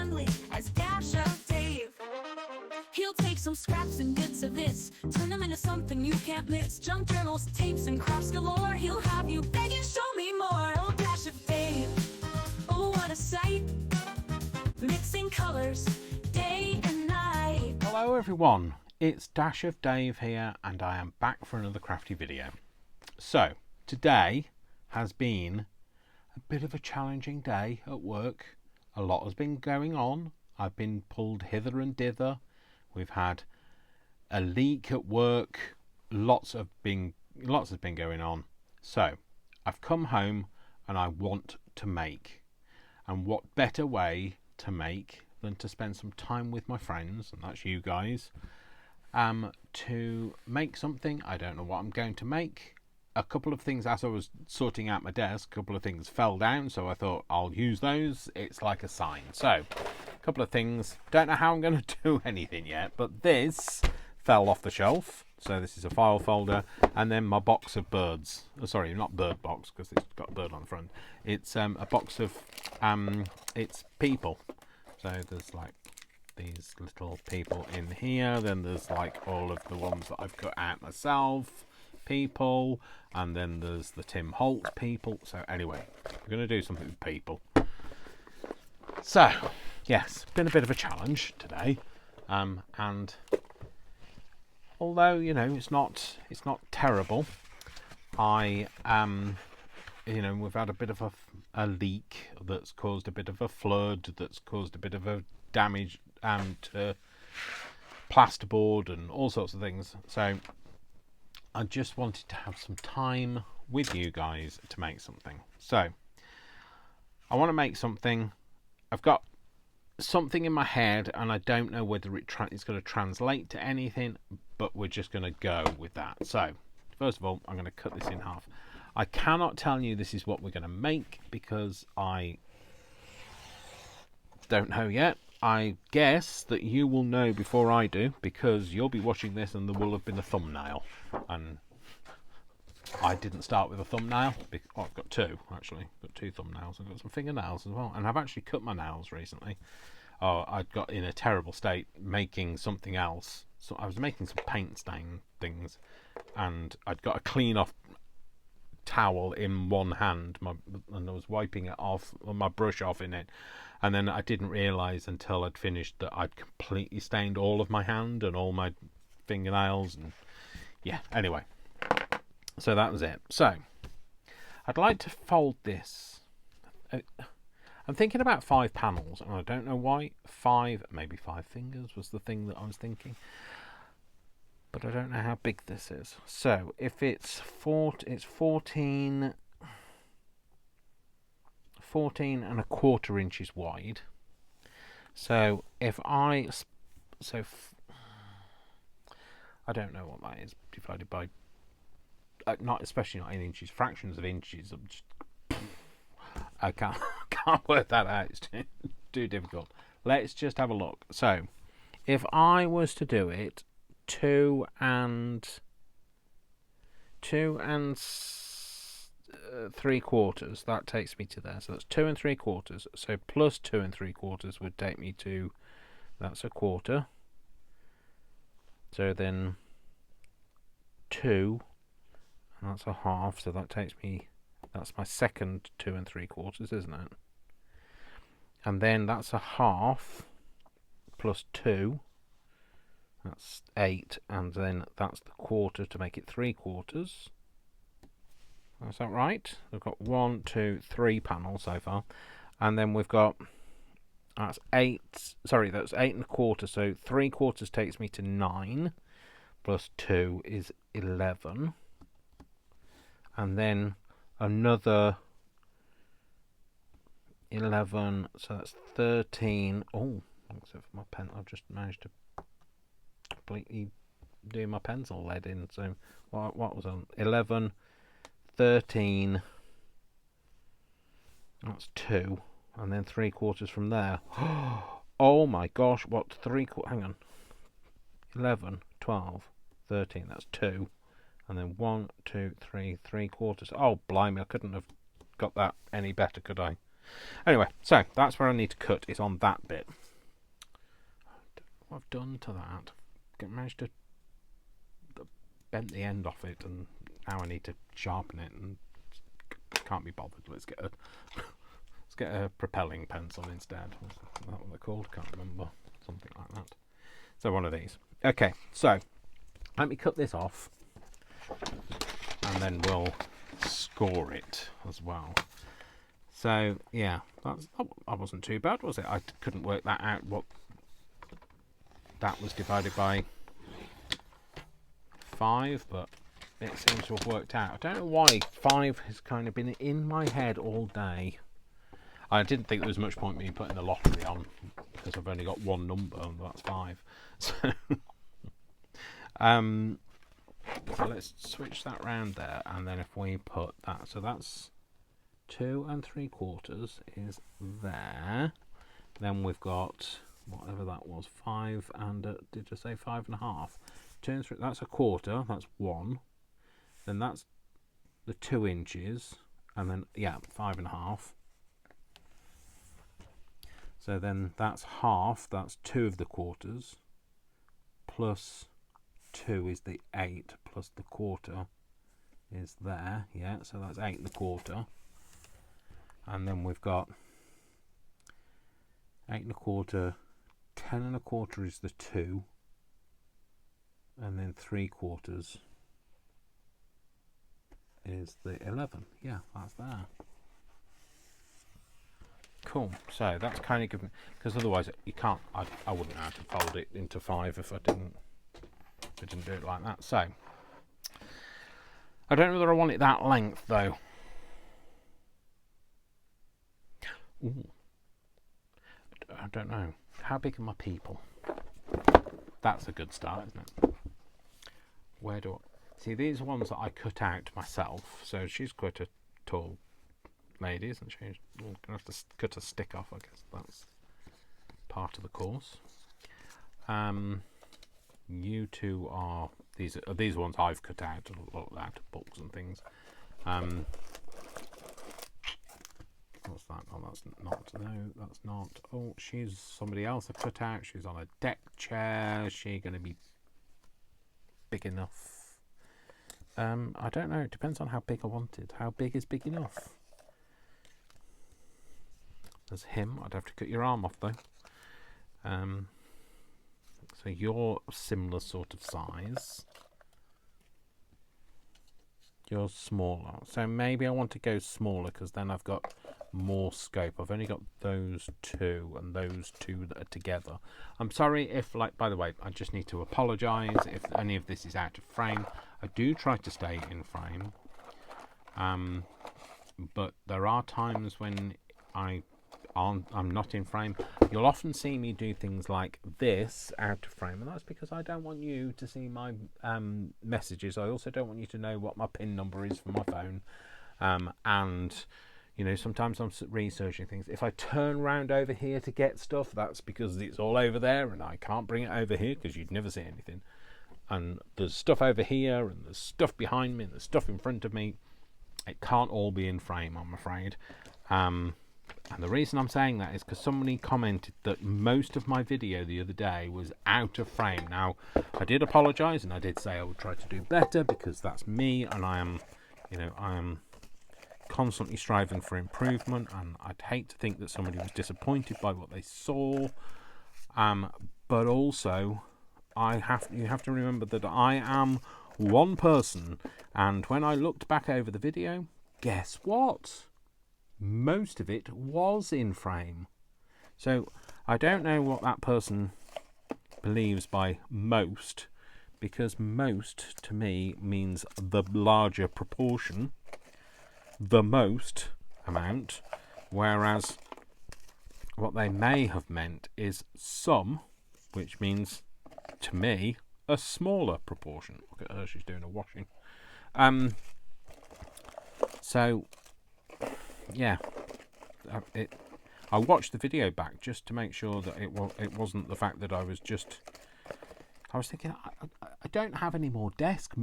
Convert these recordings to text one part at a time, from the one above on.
friendly as Dash of Dave. He'll take some scraps and bits of this, turn them into something you can't miss. Junk journals, tapes, and crafts galore. He'll have you begging, show me more. Oh, Dash of Dave, oh, what a sight. Mixing colors, day and night. Hello everyone, it's Dash of Dave here, and I am back for another crafty video. So, today has been a bit of a challenging day at work. A lot has been going on. I've been pulled hither and dither. We've had a leak at work. Lots has been going on. So, I've come home and I want to make. And what better way to make than to spend some time with my friends, and that's you guys, to make something. I don't know what I'm going to make. A couple of things, as I was sorting out my desk, a couple of things fell down, so I thought I'll use those. It's like a sign. So, a couple of things. Don't know how I'm going to do anything yet, but this fell off the shelf. So this is a file folder, and then my box of birds. Oh, sorry, not bird box, because it's got a bird on the front. It's a box of it's people. So there's like these little people in here. Then there's like all of the ones that I've cut out myself. People, and then there's the Tim Holt people. So anyway, we're going to do something with people. So yes, been a bit of a challenge today, and although it's not terrible, we've had a bit of a leak that's caused a bit of a flood, that's caused a bit of a damage to plasterboard and all sorts of things. So I just wanted to have some time with you guys to make something. So I want to make something. I've got something in my head, and I don't know whether it's going to translate to anything, but we're just going to go with that. So first of all, I'm going to cut this in half. I cannot tell you this is what we're going to make because I don't know yet. I guess that you will know before I do, because you'll be watching this and there will have been a thumbnail, and I didn't start with a thumbnail. I've got two, actually. I've got two thumbnails. I've got some fingernails as well, and I've actually cut my nails recently. I got in a terrible state making something else. So I was making some paint stain things, and I'd got a clean off towel in one hand, and I was wiping it off, my brush off in it, and then I didn't realise until I'd finished that I'd completely stained all of my hand and all my fingernails, and yeah, anyway, so that was it. So I'd like to fold this. I'm thinking about 5 panels, and I don't know why. Maybe 5 fingers was the thing that I was thinking, but I don't know how big this is. So if it's 14 and a quarter inches wide. So if I don't know what that is divided by, especially not in inches, fractions of inches. I can't work that out. It's too difficult. Let's just have a look. So if I was to do it 2 and 3/4, that takes me to there. So that's 2 3/4. So plus 2 3/4 would take me to, that's a quarter. So then 2, and that's a half. So that takes me, that's my second 2 3/4, isn't it? And then that's a half plus 2. That's 8, and then that's the quarter to make it 3/4. Is that right? We've got 1, 2, 3 panels so far, and then we've got, that's 8. Sorry, that's 8 1/4. So 3/4 takes me to 9, plus 2 is 11, and then another 11. So that's 13. Oh, except for my pen, I've just managed to completely do my pencil lead in. So what was on 11, 13, that's 2, and then 3/4 from there. Oh my gosh, what 3/4, hang on, 11, 12, 13, that's 2, and then 1, 2, 3, 3/4. Oh blimey, I couldn't have got that any better, could I? Anyway, so that's where I need to cut, is on that bit. What I've done to that, managed to bend the end off it, and now I need to sharpen it, and can't be bothered. Let's get a propelling pencil instead. What's that what they're called? Can't remember. Something like that. So one of these. Okay, so let me cut this off, and then we'll score it as well. So yeah, that wasn't too bad, was it? I couldn't work that out, what that was divided by 5, but it seems to have worked out. I don't know why 5 has kind of been in my head all day. I didn't think there was much point me putting the lottery on, because I've only got one number, and that's 5. So, so let's switch that round there, and then if we put that, so that's 2 3/4 is there. Then we've got whatever that was, 5 and did you say 5 1/2? 2 and 3. That's 1/4. That's 1. Then that's the 2 inches, and then yeah, 5 1/2. So then that's half. That's 2 of the quarters. Plus 2 is the 8. Plus the 1/4 is there. Yeah, so that's 8 1/4. And then we've got 8 1/4, 10 1/4 is the 2, and then 3/4 is the 11. Yeah, that's there. Cool. So that's kind of given, because otherwise you can't. I wouldn't know how to fold it into 5 if I didn't do it like that. So I don't know whether I want it that length though. Ooh. I don't know. How big are my people? That's a good start, isn't it? Where do I see these ones that I cut out myself? So she's quite a tall lady, isn't she? We're gonna have to cut a stick off. I guess that's part of the course. You two are these ones I've cut out out of books and things. What's that? Oh, that's not. No, that's not. Oh, she's somebody else I cut out. She's on a deck chair. Is she going to be big enough? I don't know. It depends on how big I want it. How big is big enough? There's him. I'd have to cut your arm off though. So you're a similar sort of size. You're smaller. So maybe I want to go smaller, because then I've got more scope. I've only got those 2 and those 2 that are together. I'm sorry if, like, by the way, I just need to apologise if any of this is out of frame. I do try to stay in frame, but there are times when I'm not in frame. You'll often see me do things like this out of frame, and that's because I don't want you to see my messages. I also don't want you to know what my PIN number is for my phone, and you know, sometimes I'm researching things. If I turn round over here to get stuff, that's because it's all over there and I can't bring it over here, because you'd never see anything. And there's stuff over here, and there's stuff behind me, and there's stuff in front of me. It can't all be in frame, I'm afraid. And the reason I'm saying that is because somebody commented that most of my video the other day was out of frame. Now, I did apologise, and I did say I would try to do better, because that's me, and I am constantly striving for improvement, and I'd hate to think that somebody was disappointed by what they saw. But also, you have to remember that I am one person, and when I looked back over the video, guess what? Most of it was in frame. So I don't know what that person believes by most, because most to me means the larger proportion, the most amount, whereas what they may have meant is some, which means to me a smaller proportion. Look at her, she's doing a washing. So yeah, I watched the video back just to make sure that it wasn't the fact that I was thinking I don't have any more desk.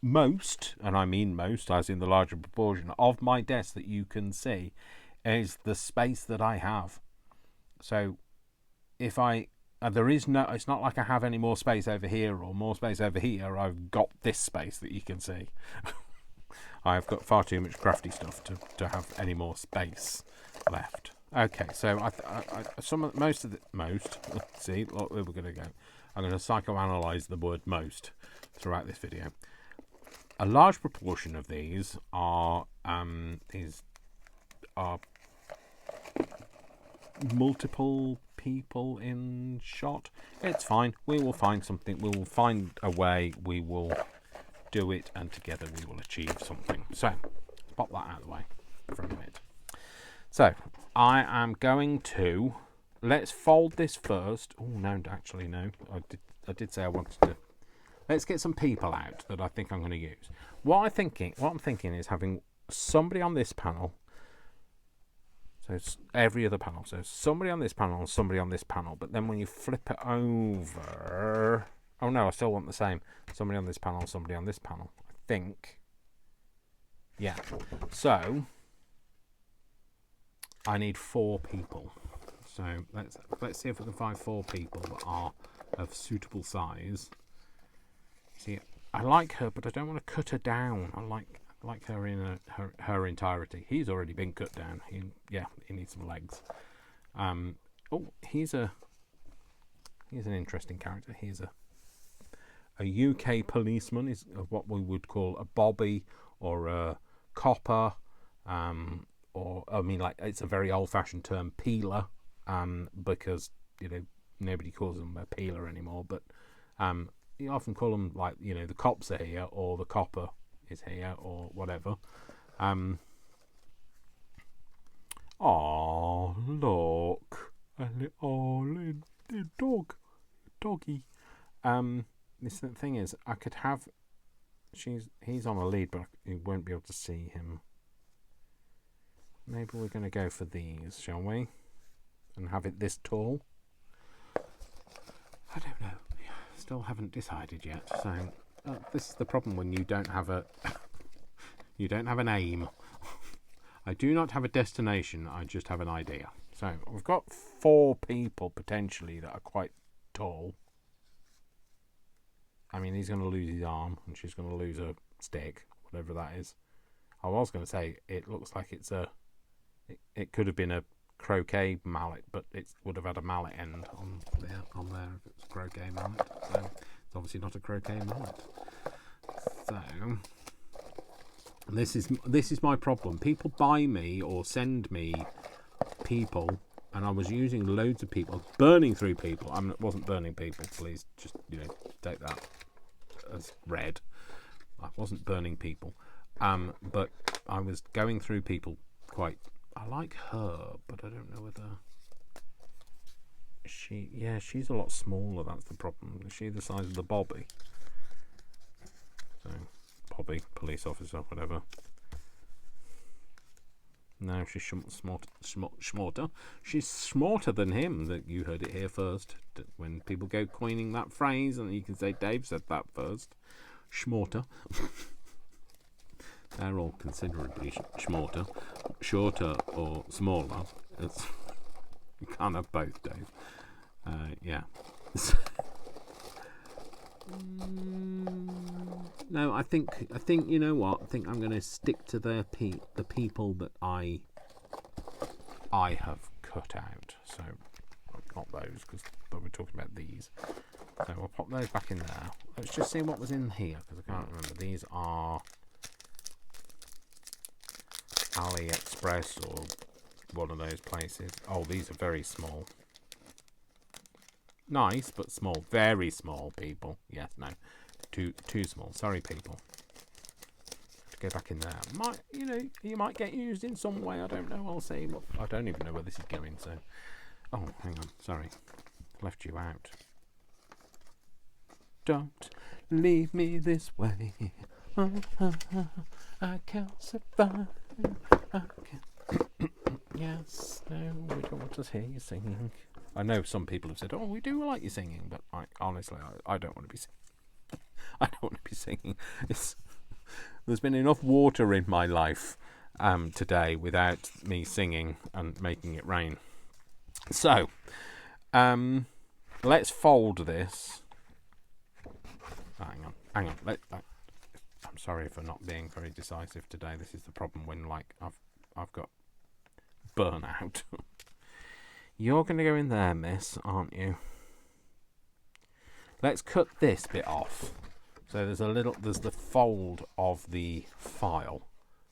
Most, and I mean most, as in the larger proportion of my desk that you can see, is the space that I have. So if I there is no, it's not like I have any more space over here or more space over here. I've got this space that you can see. I've got far too much crafty stuff to have any more space left. Okay, so most see, look where we're going to go. I'm going to psychoanalyze the word most throughout this video. A large proportion of these are multiple people in shot. It's fine. We will find something. We will find a way. We will do it, and together we will achieve something. So, pop that out of the way for a minute. So, I am going to let's fold this first. Oh no, actually no. I did say I wanted to. Let's get some people out that I think I'm going to use. What I'm thinking is having somebody on this panel. So it's every other panel. So somebody on this panel and somebody on this panel. But then when you flip it over... Oh no, I still want the same. Somebody on this panel and somebody on this panel. I think. Yeah. So I need 4 people. So let's see if we can find 4 people that are of suitable size. See, I like her, but I don't want to cut her down. I like her in her entirety. He's already been cut down. He needs some legs. He's an interesting character. He's a UK policeman. Is what we would call a bobby or a copper, or I mean, like, it's a very old-fashioned term, peeler, because nobody calls them a peeler anymore. But you often call them, like, the cops are here, or the copper is here, or whatever. Oh, look, a little doggy. This thing is, I could have. He's on a lead, but you won't be able to see him. Maybe we're going to go for these, shall we? And have it this tall. I don't know. Still haven't decided yet. So this is the problem when you don't have an aim. I do not have a destination. I just have an idea. So we've got 4 people potentially that are quite tall. I mean, he's going to lose his arm, and she's going to lose a stick, whatever that is. I was going to say it looks like it could have been a croquet mallet, but it would have had a mallet end on there if it was a croquet mallet. So it's obviously not a croquet mallet. So this is my problem. People buy me or send me people, and I was using loads of people, burning through people. I wasn't burning people. Please just take that as read. I wasn't burning people, but I was going through people quite. I like her, but I don't know whether she's a lot smaller. That's the problem. Is she the size of the Bobby? So Bobby, police officer, whatever. No, she's smarter. She's smarter than him. That you heard it here first. When people go coining that phrase, and you can say Dave said that first. Smarter. They're all considerably smarter, shorter or smaller. You can't have both, Dave. Yeah. No, I think you know what? I think I'm going to stick to the people that I have cut out. So not those, but we're talking about these. So we'll pop those back in there. Let's just see what was in here, because I can't remember. These are AliExpress or one of those places. Oh, these are very small. Nice, but small. Very small, people. Yes, no. Too small. Sorry, people. Go back in there. You might get used in some way. I don't know. I'll see. But I don't even know where this is going. So, oh, hang on. Sorry, left you out. Don't leave me this way. I can't survive. Yes. No, we don't want to hear you singing. I know some people have said, "Oh, we do like you singing," but honestly, I don't want to be singing. I don't want to be singing. There's been enough water in my life, today without me singing and making it rain. So, let's fold this. Oh, hang on. I'm sorry for not being very decisive today. This is the problem when, like, I've got burnout. You're going to go in there, miss, aren't you? Let's cut this bit off. So there's the fold of the file.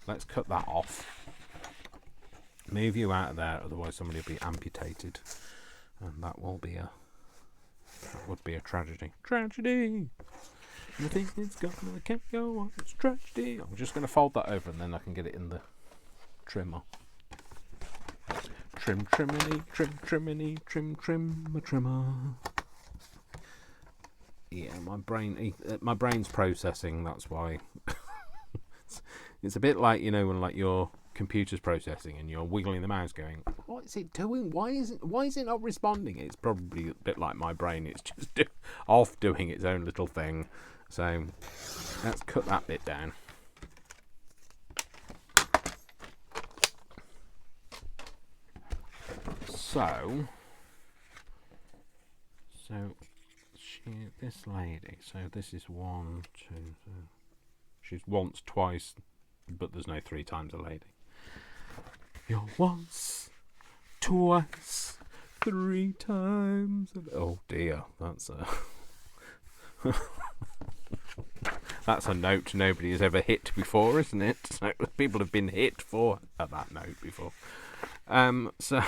Let's cut that off. Move you out of there, otherwise somebody will be amputated, and that would be a tragedy. Tragedy. I think it's gonna can't go on. It's tragedy. I'm just going to fold that over, and then I can get it in the trimmer. Trim, triminy, trimmer. Yeah, my brain's processing. That's why. It's a bit like, you know, when like your computer's processing and you're wiggling the mouse, going, "What is it doing? Why is it not responding?" It's probably a bit like my brain. It's just off doing its own little thing. So let's cut that bit down. So this lady. So this is 1, 2. She's once, twice, but there's no 3 times a lady. You're once, twice, 3 times. Oh dear, that's a note nobody has ever hit before, isn't it? So people have been hit for at that note before. So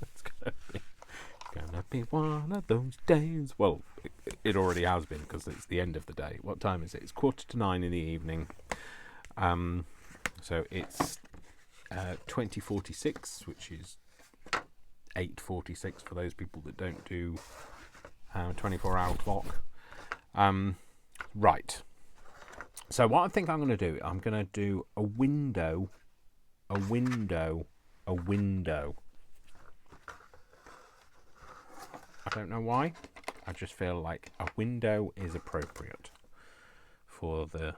it's gonna be one of those days. Well, it already has been, because it's the end of the day. What time is it? It's 8:45 in the evening. So it's 20:46, which is 8:46 for those people that don't do 24-hour clock. Right. So what I think I'm going to do, I'm going to do a window. I don't know why. I just feel like a window is appropriate for the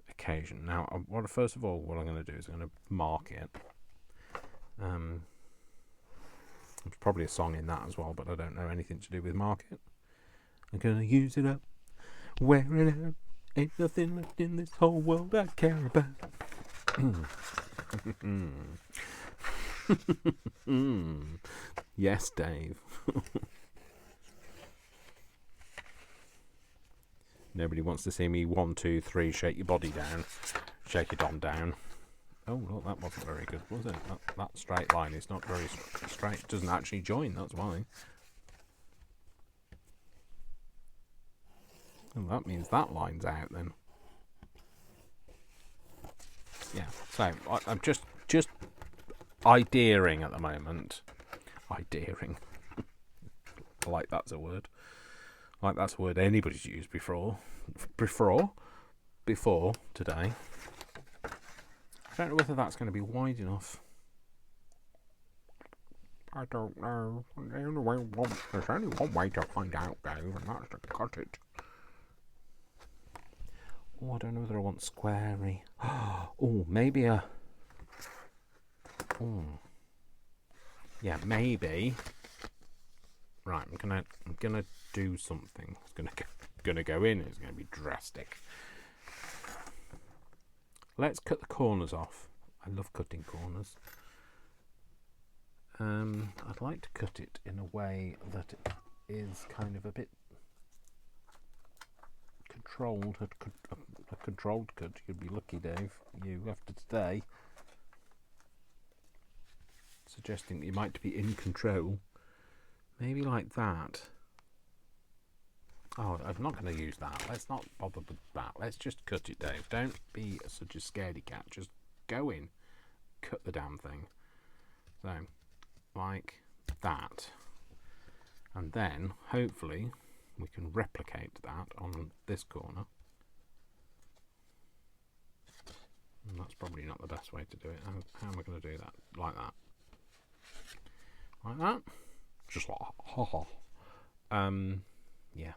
occasion. Now, first of all, what I'm going to do is I'm going to mark it. There's probably a song in that as well, but I don't know anything to do with mark it. I'm going to use it up, wear it out. Ain't nothing left in this whole world I care about. Yes, Dave. Nobody wants to see me 1, 2, 3 shake your body down, shake it on down. Oh, look, that wasn't very good, was it? That straight line is not very straight. It doesn't actually join, that's why. Well, that means that line's out then. Yeah, so I'm just ideaing at the moment. Ideaing. Like that's a word. Like that's a word anybody's used before today. I don't know whether that's going to be wide enough. I don't know. There's only one way to find out, Dave, and that's to cut it. Oh, I don't know whether I want squarey. Oh, maybe a... Oh. Yeah, maybe. Right, I'm gonna do something. It's gonna go in. It's gonna be drastic. Let's cut the corners off. I love cutting corners. I'd like to cut it in a way that it is kind of a bit controlled. A controlled cut. You'd be lucky, Dave. You after today, suggesting that you might be in control. Maybe like that. Oh, I'm not going to use that. Let's not bother with that. Let's just cut it, Dave. Don't be such a scaredy cat. Just go in, cut the damn thing. So, like that. And then, hopefully, we can replicate that on this corner. And that's probably not the best way to do it. How am I going to do that? Like that. Like that. Just like, yeah.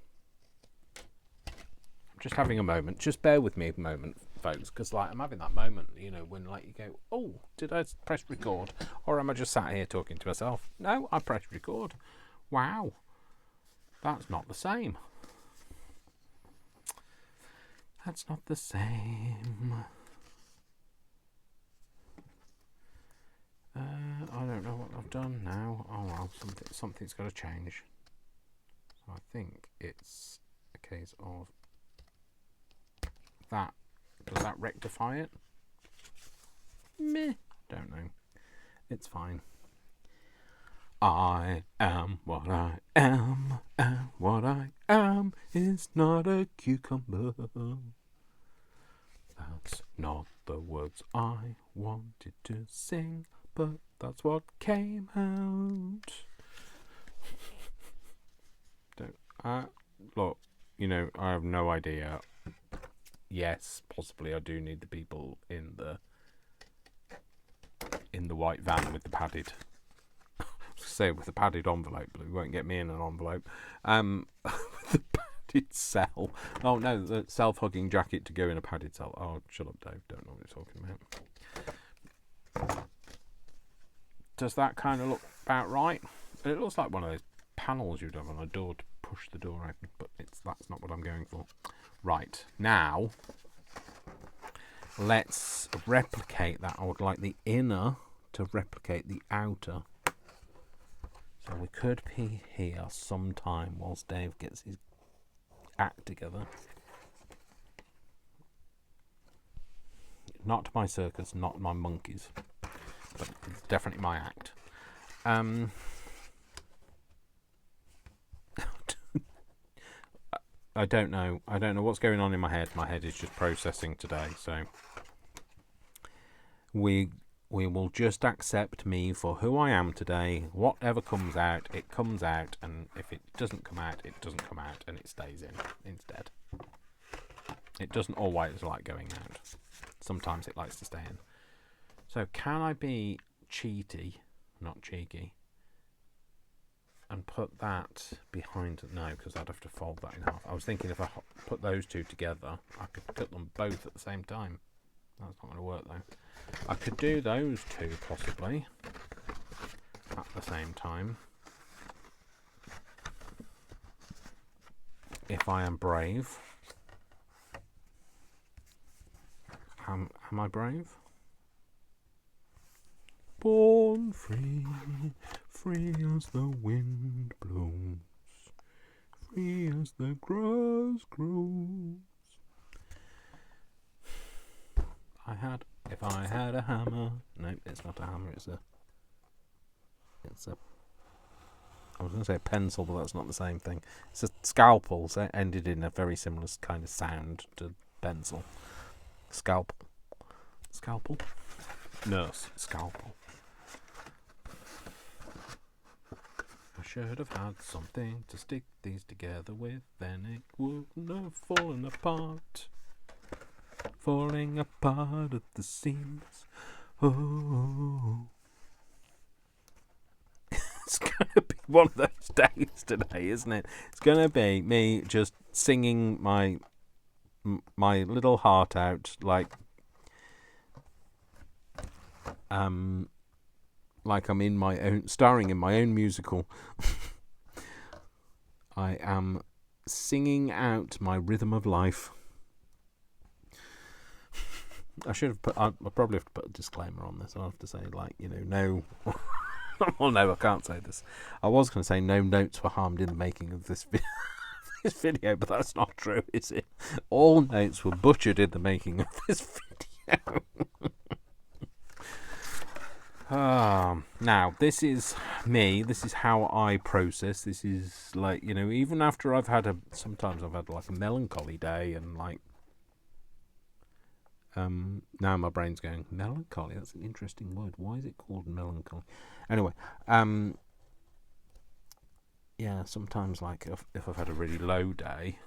I'm just having a moment. Just bear with me a moment. folks, because like I'm having that moment, you know, when like you go, oh, did I press record, or am I just sat here talking to myself? No, I pressed record. Wow, that's not the same. That's not the same. I don't know what I've done now. Oh well, something's got to change. So I think it's a case of that. Does that rectify it? Meh. Don't know. It's fine. I am what I am, and what I am is not a cucumber. That's not the words I wanted to sing, but that's what came out. Look, you know, I have no idea. Yes, possibly I do need the people in the white van with the padded. Say with the padded envelope, but it won't get me in an envelope. With the padded cell. Oh no, the self-hugging jacket to go in a padded cell. Oh, shut up, Dave. Don't know what you're talking about. Does that kind of look about right? It looks like one of those panels you'd have on a door to push the door open, but that's not what I'm going for. Right, now let's replicate that. I would like the inner to replicate the outer. So we could be here sometime whilst Dave gets his act together. Not my circus, not my monkeys, but it's definitely my act. I don't know what's going on in my head. My head is just processing today, so we will just accept me for who I am today. Whatever comes out, it comes out, and if it doesn't come out, it doesn't come out, and it stays in instead. It doesn't always like going out. Sometimes it likes to stay in. So can I be not cheeky, and put that behind? No, because I'd have to fold that in half. I was thinking if I put those two together, I could cut them both at the same time. That's not going to work though. I could do those two possibly at the same time if I am brave. Am I brave? Born free, free as the wind blows, free as the grass grows. If I had a hammer. No, it's not a hammer. It's a. I was going to say a pencil, but that's not the same thing. It's a scalpel. So it ended in a very similar kind of sound to pencil. Scalpel. Nurse. Scalpel. I should have had something to stick these together with, then it wouldn't have fallen apart. Falling apart at the seams. Oh. It's going to be one of those days today, isn't it? It's going to be me just singing my little heart out like I'm in my own, starring in my own musical. I am singing out my rhythm of life. I should have I'll probably have to put a disclaimer on this. I'll have to say, like, you know, no. Well, no, I can't say this. I was going to say no notes were harmed in the making of this video, but that's not true, is it? All notes were butchered in the making of this video. Now, this is me. This is how I process. This is like, you know, even after sometimes I've had like a melancholy day and like, now my brain's going, melancholy? That's an interesting word. Why is it called melancholy? Anyway, yeah, sometimes like if I've had a really low day,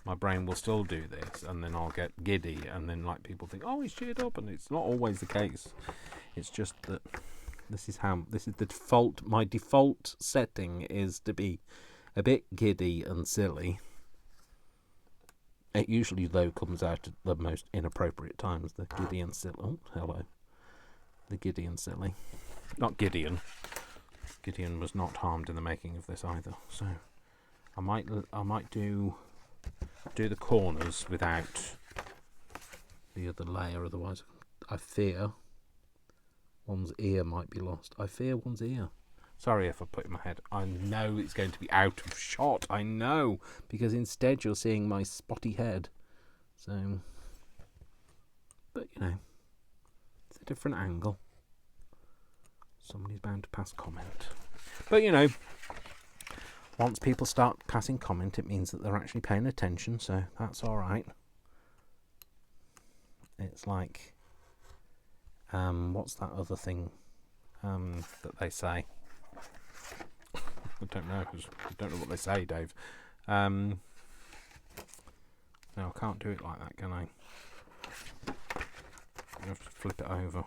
my brain will still do this, and then I'll get giddy, and then like people think, oh, he's cheered up, and it's not always the case. It's just that this is the default. My default setting is to be a bit giddy and silly. It usually, though, comes out at the most inappropriate times. The Gideon silly. Oh, hello. The Gideon silly. Not Gideon. Gideon was not harmed in the making of this either. So I might do the corners without the other layer. Otherwise, I fear one's ear might be lost. I fear one's ear. Sorry if I put it in my head. I know it's going to be out of shot. I know. Because instead you're seeing my spotty head. So, but you know, it's a different angle. Somebody's bound to pass comment. But you know, once people start passing comment, it means that they're actually paying attention. So that's all right. It's like, what's that other thing that they say? I don't know, because I don't know what they say, Dave. No, I can't do it like that, can I? I have to flip it over.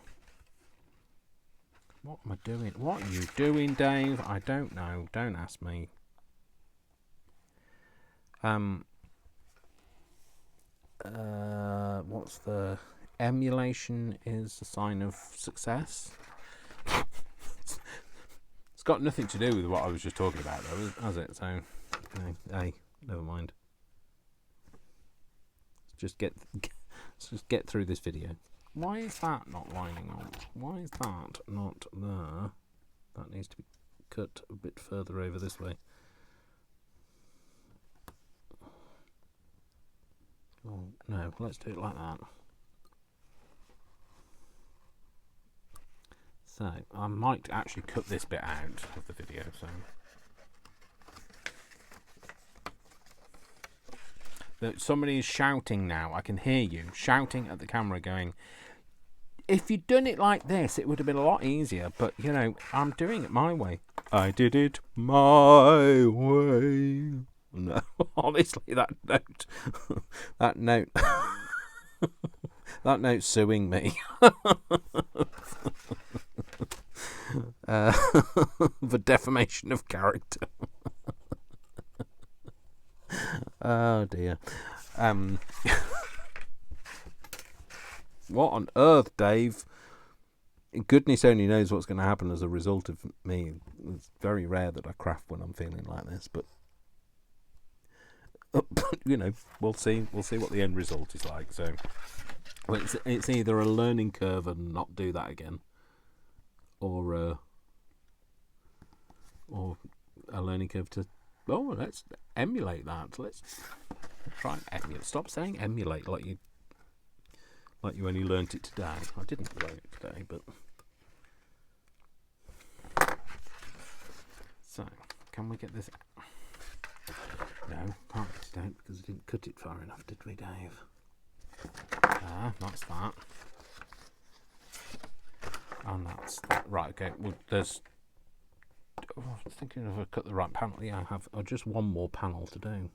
What am I doing? What are you doing, Dave? I don't know. Don't ask me. What's the... Emulation is a sign of success. It's got nothing to do with what I was just talking about, though, has it? So, hey, never mind. Let's just get through this video. Why is that not lining up? Why is that not there? That needs to be cut a bit further over this way. Oh, no, let's do it like that. So, I might actually cut this bit out of the video, so... Somebody is shouting now. I can hear you shouting at the camera going, if you'd done it like this, it would have been a lot easier, but, you know, I'm doing it my way. I did it my way. No, honestly, that note... that note... that note's suing me. For defamation of character. Oh dear. What on earth, Dave? Goodness only knows what's going to happen as a result of me. It's very rare that I craft when I'm feeling like this, but you know, we'll see. We'll see what the end result is like. So, well, it's either a learning curve and not do that again, or a learning curve to, oh, let's emulate that. Let's try and emulate. Stop saying emulate like you only learnt it today. I didn't learn it today, but so can we get this? No, can't get it out because I didn't cut it far enough, did we, Dave? That's that. And that's that. Right, okay. Well, there's... Oh, I was thinking if I cut the right panel. Yeah, I have just one more panel to do.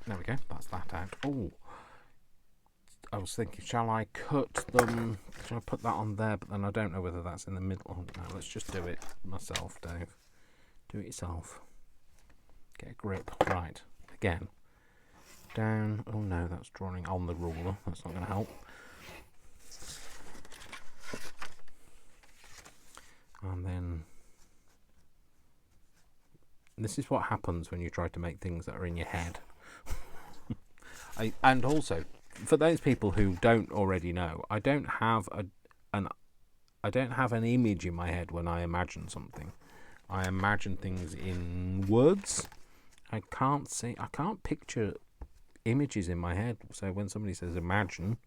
There we go. That's that out. Oh, I was thinking, shall I cut them? Shall I put that on there? But then I don't know whether that's in the middle. Oh, no, let's just do it myself, Dave. Do it yourself. Get a grip. Right. Again. Down. Oh no, that's drawing on the ruler. That's not going to help. And then this is what happens when you try to make things that are in your head. And also, for those people who don't already know, I don't have an image in my head when I imagine something. I imagine things in words. I can't picture images in my head. So when somebody says imagine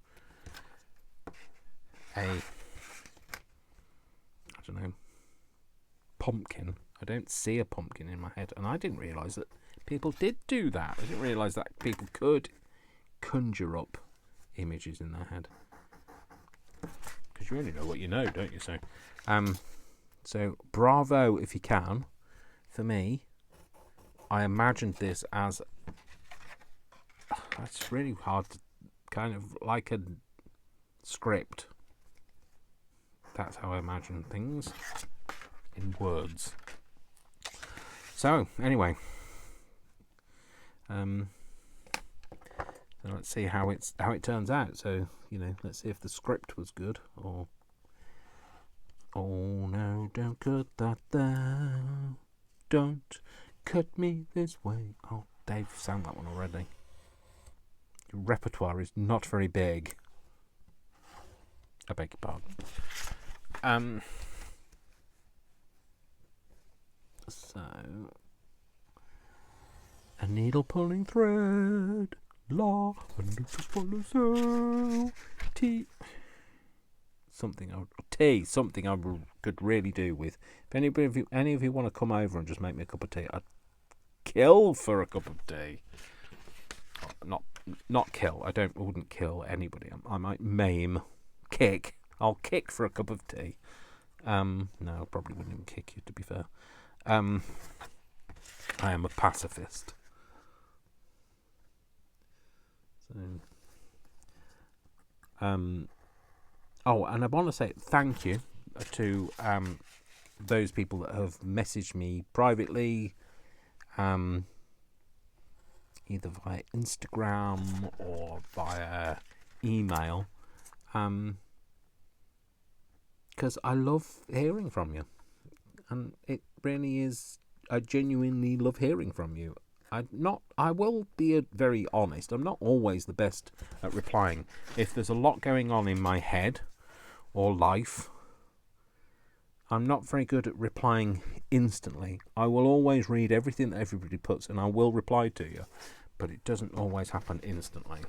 I don't know, pumpkin, I don't see a pumpkin in my head, and I didn't realise that people did do that. I didn't realise that people could conjure up images in their head, because you only know what you know, don't you? So bravo if you can. For me, I imagined this as, it's really hard to, kind of like a script. That's how I imagine things in words. So anyway, so let's see how it turns out. So let's see if the script was good or. Oh no, don't cut that down. Don't cut me this way. Oh, Dave sang that one already. Your repertoire is not very big. I beg your pardon. So, a needle pulling thread, la, and it just follows so. T. Something I could really do with. If any of you want to come over and just make me a cup of tea, I'd kill for a cup of tea. Not kill. I wouldn't kill anybody. I might maim, kick. I'll kick for a cup of tea. No, I probably wouldn't even kick you, to be fair. I am a pacifist. So, oh, and I want to say thank you to those people that have messaged me privately, either via Instagram or via email, because I love hearing from you, and it really is. I genuinely love hearing from you. I will be very honest. I'm not always the best at replying. If there's a lot going on in my head or life, I'm not very good at replying instantly. I will always read everything that everybody puts and I will reply to you, but it doesn't always happen instantly.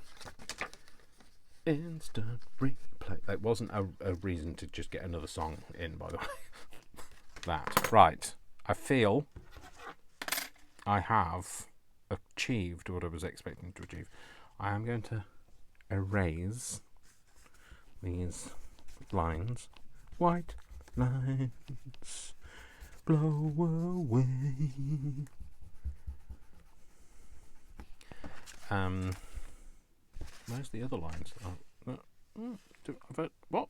Instant replay. That wasn't a reason to just get another song in, by the way. That. Right. I feel I have achieved what I was expecting to achieve. I am going to erase these lines. White lines blow away. Where's the other lines? What?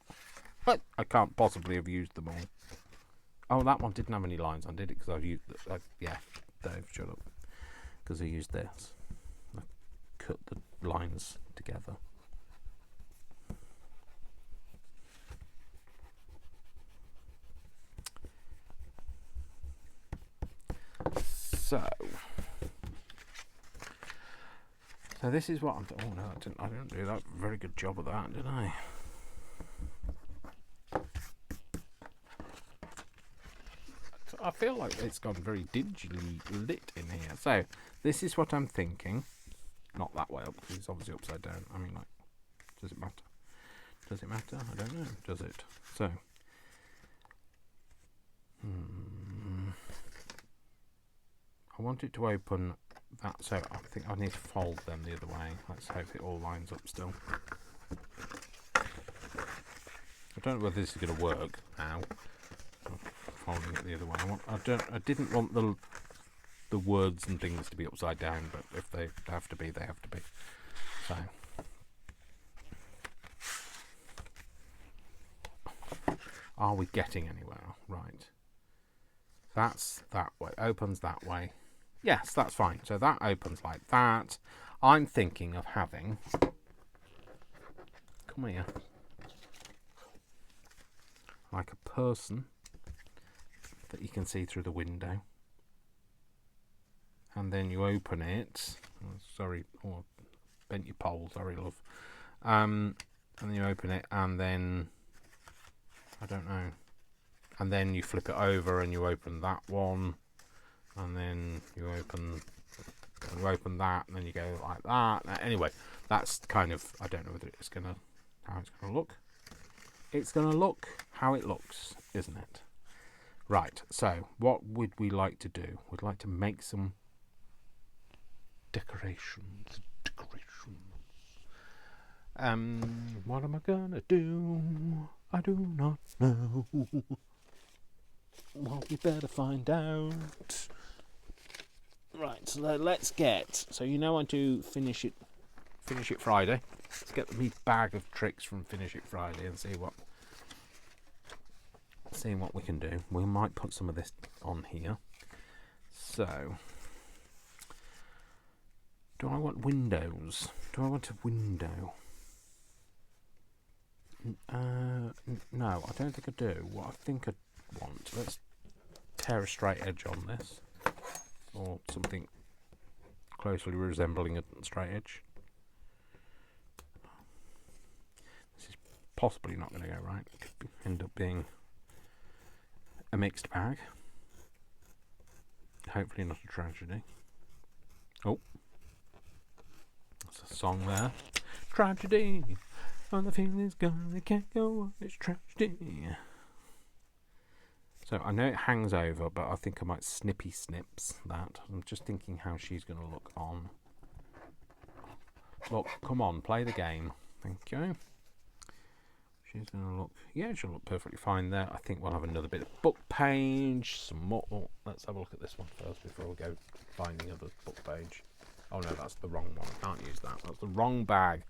I can't possibly have used them all. Oh, that one didn't have any lines on, did it? Because I've used... yeah, Dave, shut up. Because I used this. I cut the lines together. So this is what I'm... oh no, I didn't do that very good job of that, did I? I feel like it's gone very digitally lit in here. So this is what I'm thinking. Not that way up, because it's obviously upside down. I mean, like, does it matter? Does it matter? I don't know. Does it? So, I want it to open that. So I think I need to fold them the other way. Let's hope it all lines up still. I don't know whether this is going to work now. Folding it the other way. I didn't want the words and things to be upside down, but if they have to be, they have to be. So, are we getting anywhere? Right. That's that way. Opens that way. Yes, that's fine. So that opens like that. I'm thinking of having... come here. Like a person that you can see through the window, and then you open it. Bent your pole, sorry love. And then you open it, and then I don't know, and then you flip it over and you open that one, and then you open that, and then you go like that. Anyway, that's kind of, I don't know whether it's how it's gonna look. It's gonna look how it looks, isn't it? Right, so what would we like to do? We'd like to make some decorations. What am I gonna do? I do not know. Well, we better find out. Right, so let's get... so I do Finish It Friday. Let's get me bag of tricks from Finish It Friday and see what we can do. We might put some of this on here. So, do I want windows? Do I want a window? No, I don't think I do. What I think I want, let's tear a straight edge on this, or something closely resembling a straight edge. This is possibly not going to go right. It could end up being a mixed bag. Hopefully not a tragedy. Oh, there's a song there. Tragedy. Oh, the feeling's gone, it can't go on, it's tragedy. So I know it hangs over, but I think I might snippy snips that. I'm just thinking how she's going to look on. Look, come on, play the game. Thank you. She's going to look, yeah, she'll look perfectly fine there. I think we'll have another bit of book page, some more. Oh, let's have a look at this one first before we go finding other book page. Oh no, that's the wrong one. I can't use that. That's the wrong bag.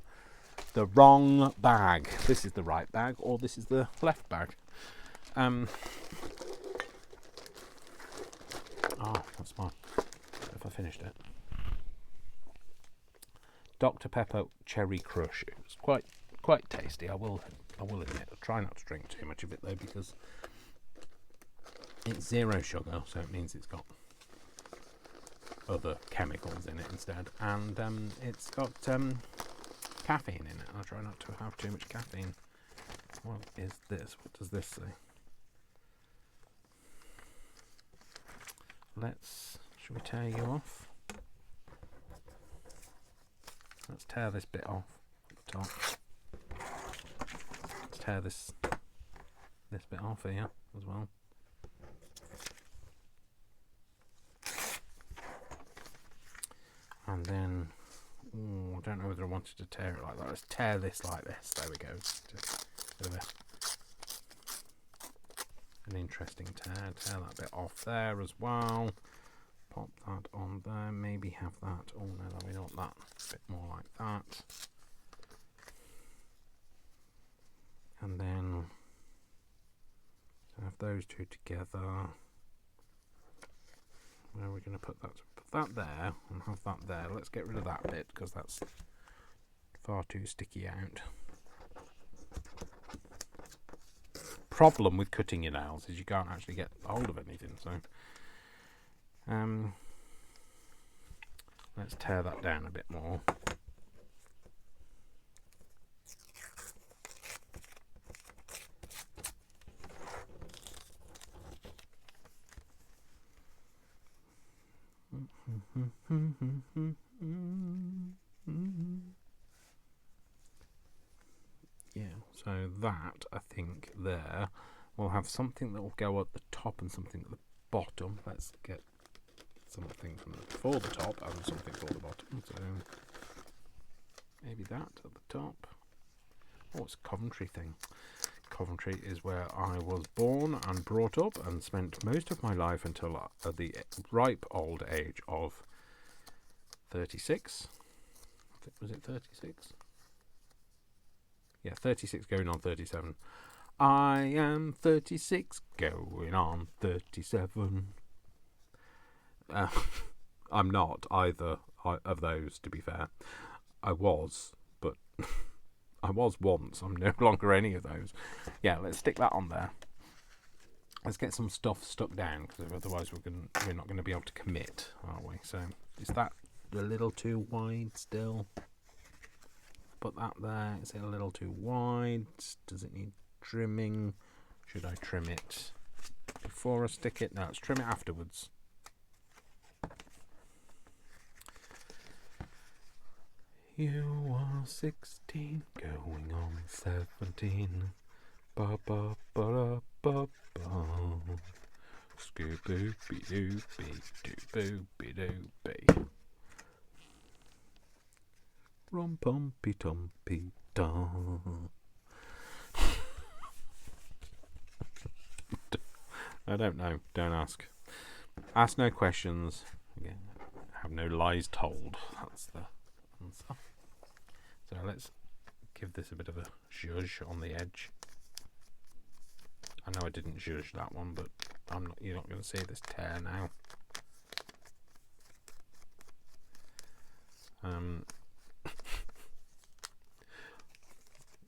The wrong bag. This is the right bag, or this is the left bag. That's mine. If I finished it. Dr. Pepper Cherry Crush. It was quite tasty. I will admit. I'll try not to drink too much of it though, because it's 0 sugar, so it means it's got other chemicals in it instead, and it's got caffeine in it. I'll try not to have too much caffeine. What is this? What does this say? Should we tear you off? Let's tear this bit off the top. Let's tear this bit off here as well. And then, I don't know whether I wanted to tear it like that. Let's tear this like this. There we go. Just a bit of an interesting tear. Tear that bit off there as well. Pop that on there. Maybe have that. Oh no, we want that a bit more like that. And then have those two together. Where are we going to put that? Put that there and have that there. Let's get rid of that bit because that's far too sticky out. Problem with cutting your nails is you can't actually get hold of anything. So let's tear that down a bit more. Yeah, so that I think there will have something that will go at the top and something at the bottom. Let's get something for the top and something for the bottom. So maybe that at the top. Oh, it's a Coventry thing. Coventry is where I was born and brought up and spent most of my life until the ripe old age of 36. Was it 36? Yeah, 36 going on 37. I am 36 going on 37. I'm not either of those, to be fair. I was, but I was once. I'm no longer any of those. Yeah, let's stick that on there. Let's get some stuff stuck down, because otherwise we're not going to be able to commit, are we? So is that a little too wide still? Put that there. Is it a little too wide? Does it need trimming? Should I trim it before I stick it? No, let's trim it afterwards. You are 16, going on 17. Ba ba ba ba ba. Scooby doo doo boo doo. Rum pumpy tumpy da. I don't know. Don't ask. Ask no questions. Again, have no lies told. That's the answer. So let's give this a bit of a zhuzh on the edge. I know I didn't zhuzh that one, but you're not going to see this tear now.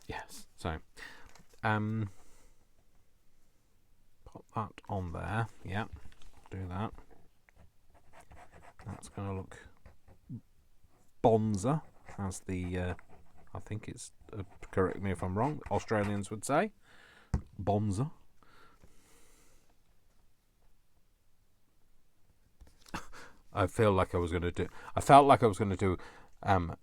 Yes, so put that on there. Yeah, do that. That's going to look bonza, as the I think it's correct me if I'm wrong, Australians would say bonza. I felt like I was going to do an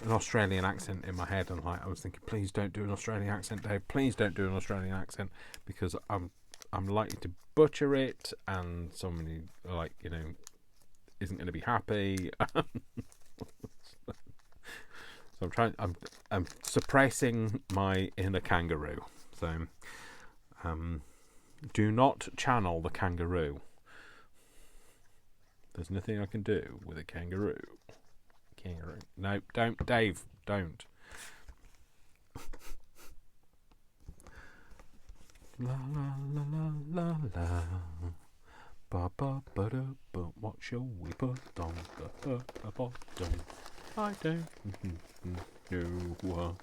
Australian accent in my head, and I was thinking, please don't do an Australian accent, Dave. Please don't do an Australian accent, because I'm likely to butcher it, and somebody isn't going to be happy. So I'm suppressing my inner kangaroo. So do not channel the kangaroo. There's nothing I can do with a kangaroo. No, don't, Dave, don't. La la la la la la. Ba ba ba da ba. What shall we put on the bottom? I don't know.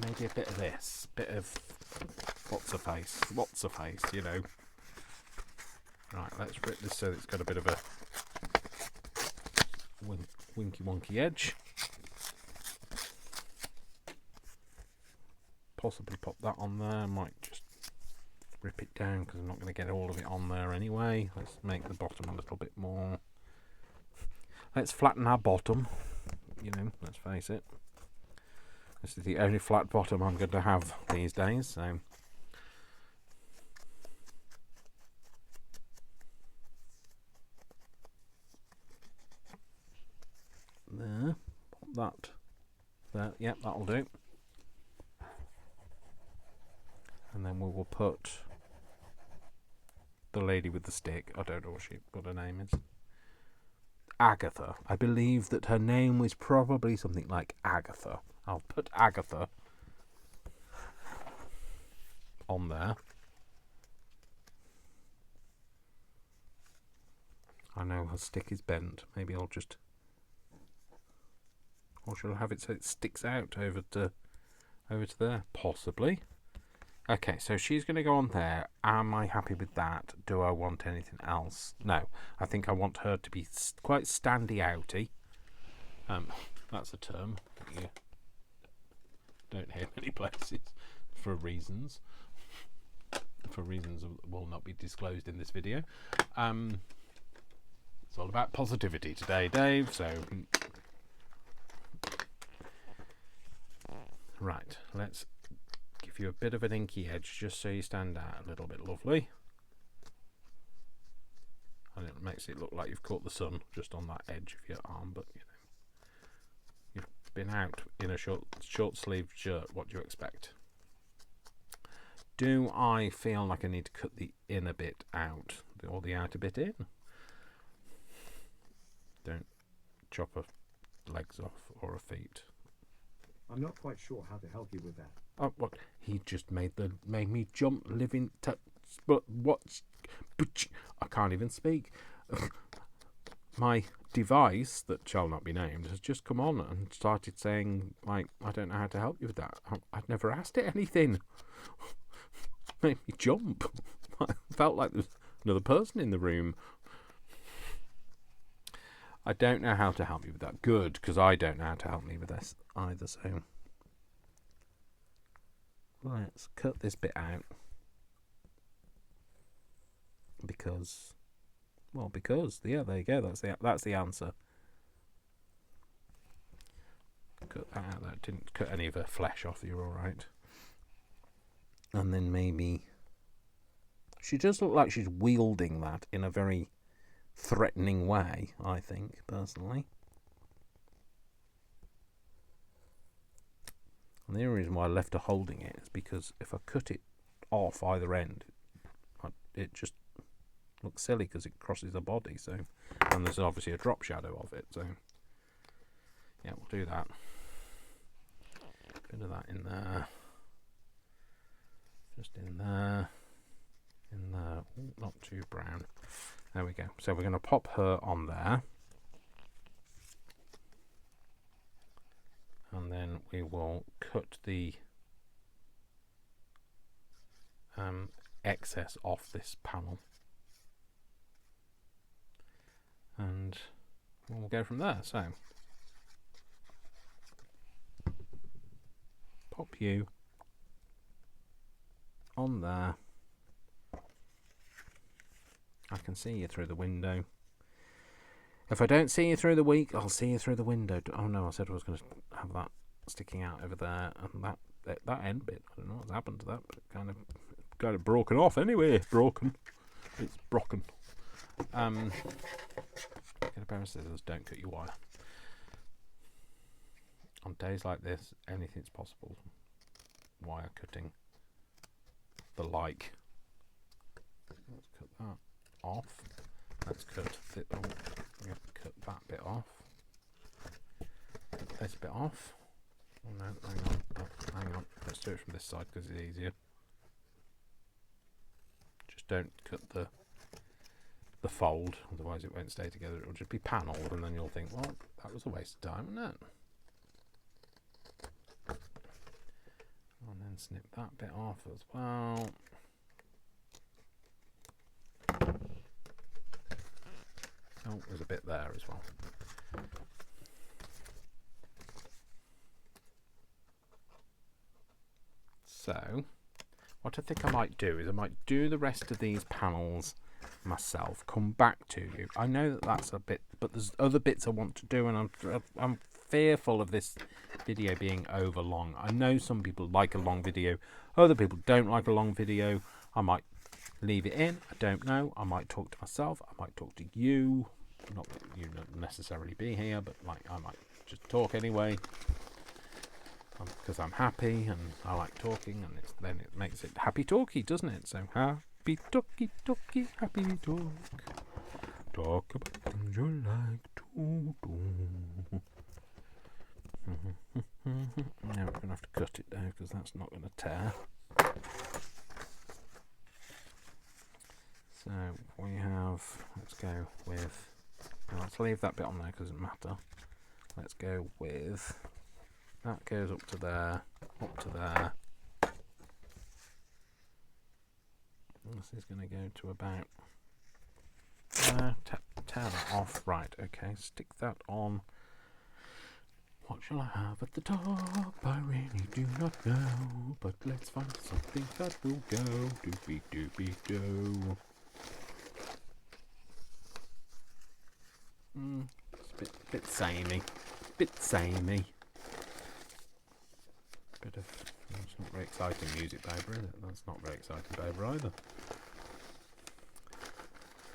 Maybe a bit of this, bit of what's a face, you know. Right, let's rip this so it's got a bit of a winky wonky edge. Possibly pop that on there. Might just rip it down because I'm not going to get all of it on there anyway. Let's make the bottom a little bit more. Let's flatten our bottom. You know, let's face it. This is the only flat bottom I'm going to have these days. So there, pop that there. Yep, that'll do. And then we will put the lady with the stick. I don't know what her name is. Agatha. I believe that her name was probably something like Agatha. I'll put Agatha on there. I know her stick is bent. Maybe I'll just... Or shall I have it so it sticks out over to there? Possibly. Okay, so she's going to go on there. Am I happy with that? Do I want anything else? No. I think I want her to be quite standy-outy. That's a term that you don't hear many places for reasons. For reasons that will not be disclosed in this video. It's all about positivity today, Dave, so... Right, let's give you a bit of an inky edge just so you stand out a little bit, lovely. And it makes it look like you've caught the sun just on that edge of your arm, but you know, you've been out in a short sleeved shirt. What do you expect? Do I feel like I need to cut the inner bit out or the outer bit in? Don't chop her legs off or her feet. I'm not quite sure how to help you with that. Oh, what? He just made me jump living. But what's? I can't even speak. My device that shall not be named has just come on and started saying, like, I don't know how to help you with that. I'd never asked it anything. Made me jump. I felt like there was another person in the room. I don't know how to help you with that. Good, because I don't know how to help me with this either, so let's cut this bit out. Because, yeah, there you go, that's the answer. Cut that out. That didn't cut any of her flesh off, you're alright. And then maybe... She does look like she's wielding that in a very threatening way, I think, personally. And the only reason why I left her holding it is because if I cut it off either end, it just looks silly because it crosses the body. So, and there's obviously a drop shadow of it. So, yeah, we'll do that. Bit of that in there, just in there. in there. Ooh, not too brown. There we go. So we're going to pop her on there. And then we will cut the excess off this panel. And we'll go from there. So pop you on there. I can see you through the window. If I don't see you through the week, I'll see you through the window. Oh no, I said I was going to have that sticking out over there, and that end bit, I don't know what's happened to that, but it kind of broken off anyway. It's broken. Get a pair of scissors, don't cut your wire. On days like this, anything's possible. Wire cutting, the like. Let's cut that off. Let's cut it. Oh, we have to cut that bit off. Cut this bit off. Oh no, hang on. Let's do it from this side because it's easier. Just don't cut the fold, otherwise it won't stay together. It'll just be panelled, and then you'll think, well, that was a waste of time, wasn't it? And then snip that bit off as well. Oh, there's a bit there as well. So, what I think I might do is I might do the rest of these panels myself, come back to you. I know that that's a bit, but there's other bits I want to do, and I'm fearful of this video being over long. I know some people like a long video, other people don't like a long video. I might leave it in, I don't know. I might talk to myself, I might talk to you. Not that you don't necessarily be here, but like I might just talk anyway, because I'm happy and I like talking, and then it makes it happy talky, doesn't it? So happy talky, happy talk. Talk about things you like to do. Now we're gonna have to cut it down because that's not gonna tear. So we have. Let's go with. Let's leave that bit on there because it doesn't matter. Let's go with that goes up to there, up to there. This is going to go to about tear that off. Right, okay, stick that on. What shall I have at the top? I really do not know, but let's find something that will go. Doopy doopy doo. It's a bit samey. Bit of. It's not very exciting music paper, is it? That's not very exciting paper either.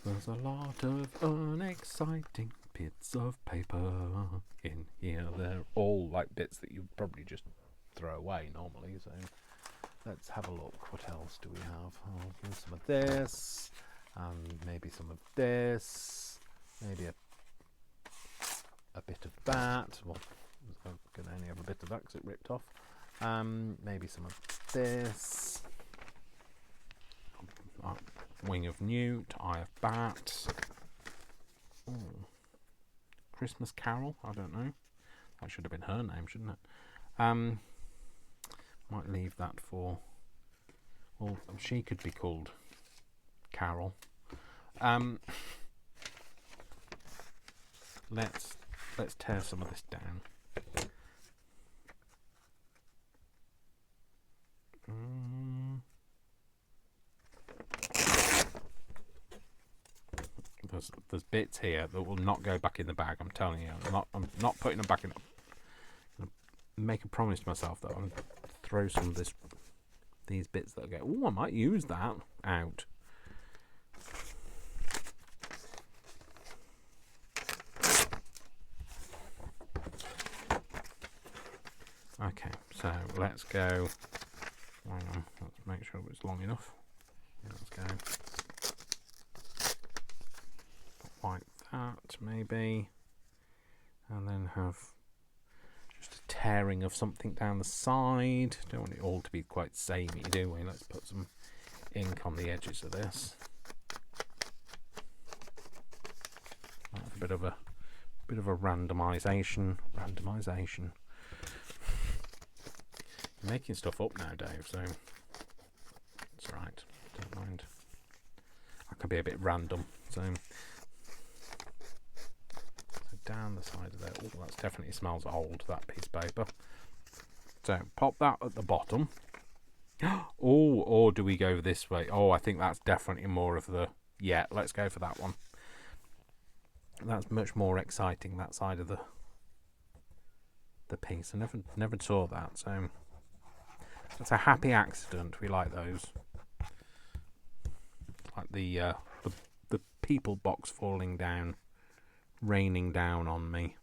There's a lot of unexciting bits of paper in here. They're all like bits that you'd probably just throw away normally. So let's have a look. What else do we have? I'll give some of this, and maybe some of this. Maybe a bit of that. Well, I can only have a bit of that because it ripped off. Maybe some of this. Wing of Newt, Eye of Bat. Ooh. Christmas Carol, I don't know. That should have been her name, shouldn't it? Might leave that for. Well, she could be called Carol. Let's tear some of this down. There's bits here that will not go back in the bag. I'm telling you, I'm not putting them back in. I'm make a promise to myself that I'm throw some of these bits that go. Oh, I might use that out. Okay, so let's go. Hang on, let's make sure it's long enough. Yeah, let's go. Like that, maybe. And then have just a tearing of something down the side. Don't want it all to be quite samey, do we? Let's put some ink on the edges of this. That's a bit of a randomisation. You're making stuff up now, Dave, so it's right. Don't mind. I can be a bit random. So down the side of there. Oh, that definitely smells old, that piece of paper. So pop that at the bottom. Oh, or do we go this way? Oh, I think that's definitely more of the... Yeah, let's go for that one. That's much more exciting, that side of the piece. I never saw that, so it's a happy accident. We like those. Like the people box falling down, raining down on me.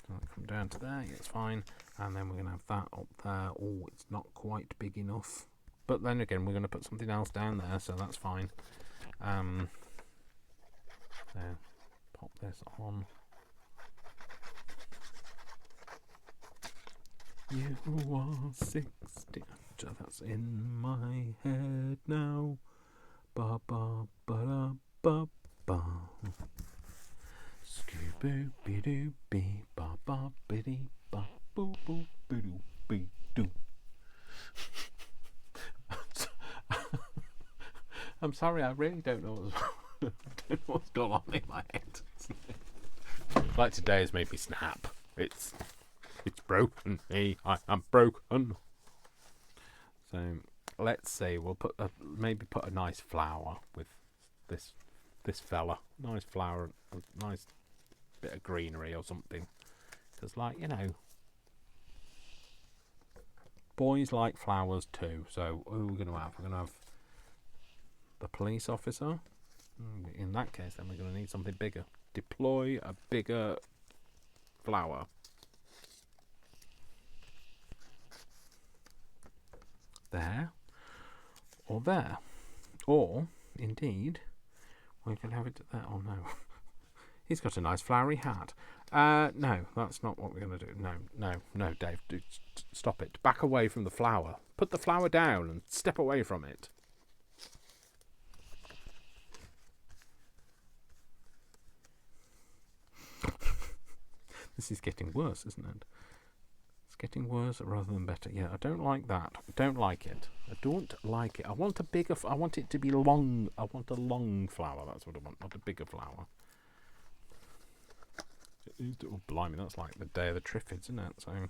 So I'll come down to there, yeah, it's fine. And then we're going to have that up there. Oh, it's not quite big enough. But then again, we're going to put something else down there, so that's fine. There, pop this on. You are 60. That's in my head now. Ba ba ba da ba ba. Scoo be doo be ba ba biddy ba boo boo be doo be doo. I'm sorry, I really don't know what's going on in my head. Like today has made me snap. It's broken. Hey, I am broken. So let's say we'll put maybe put a nice flower with this fella. Nice flower, a nice bit of greenery or something. Because, like, you know, boys like flowers too. So who are we going to have? We're going to have the police officer. In that case, then we're going to need something bigger. Deploy a bigger flower. There. Or there. Or, indeed, we can have it there. Oh, no. He's got a nice flowery hat. No, that's not what we're going to do. No, Dave. Stop it. Back away from the flower. Put the flower down and step away from it. This is getting worse, isn't it? It's getting worse rather than better. Yeah, I don't like that. I don't like it. I don't like it. I want a bigger... I want it to be long. I want a long flower. That's what I want, not a bigger flower. Oh, blimey, that's like the day of the Triffids, isn't it? So,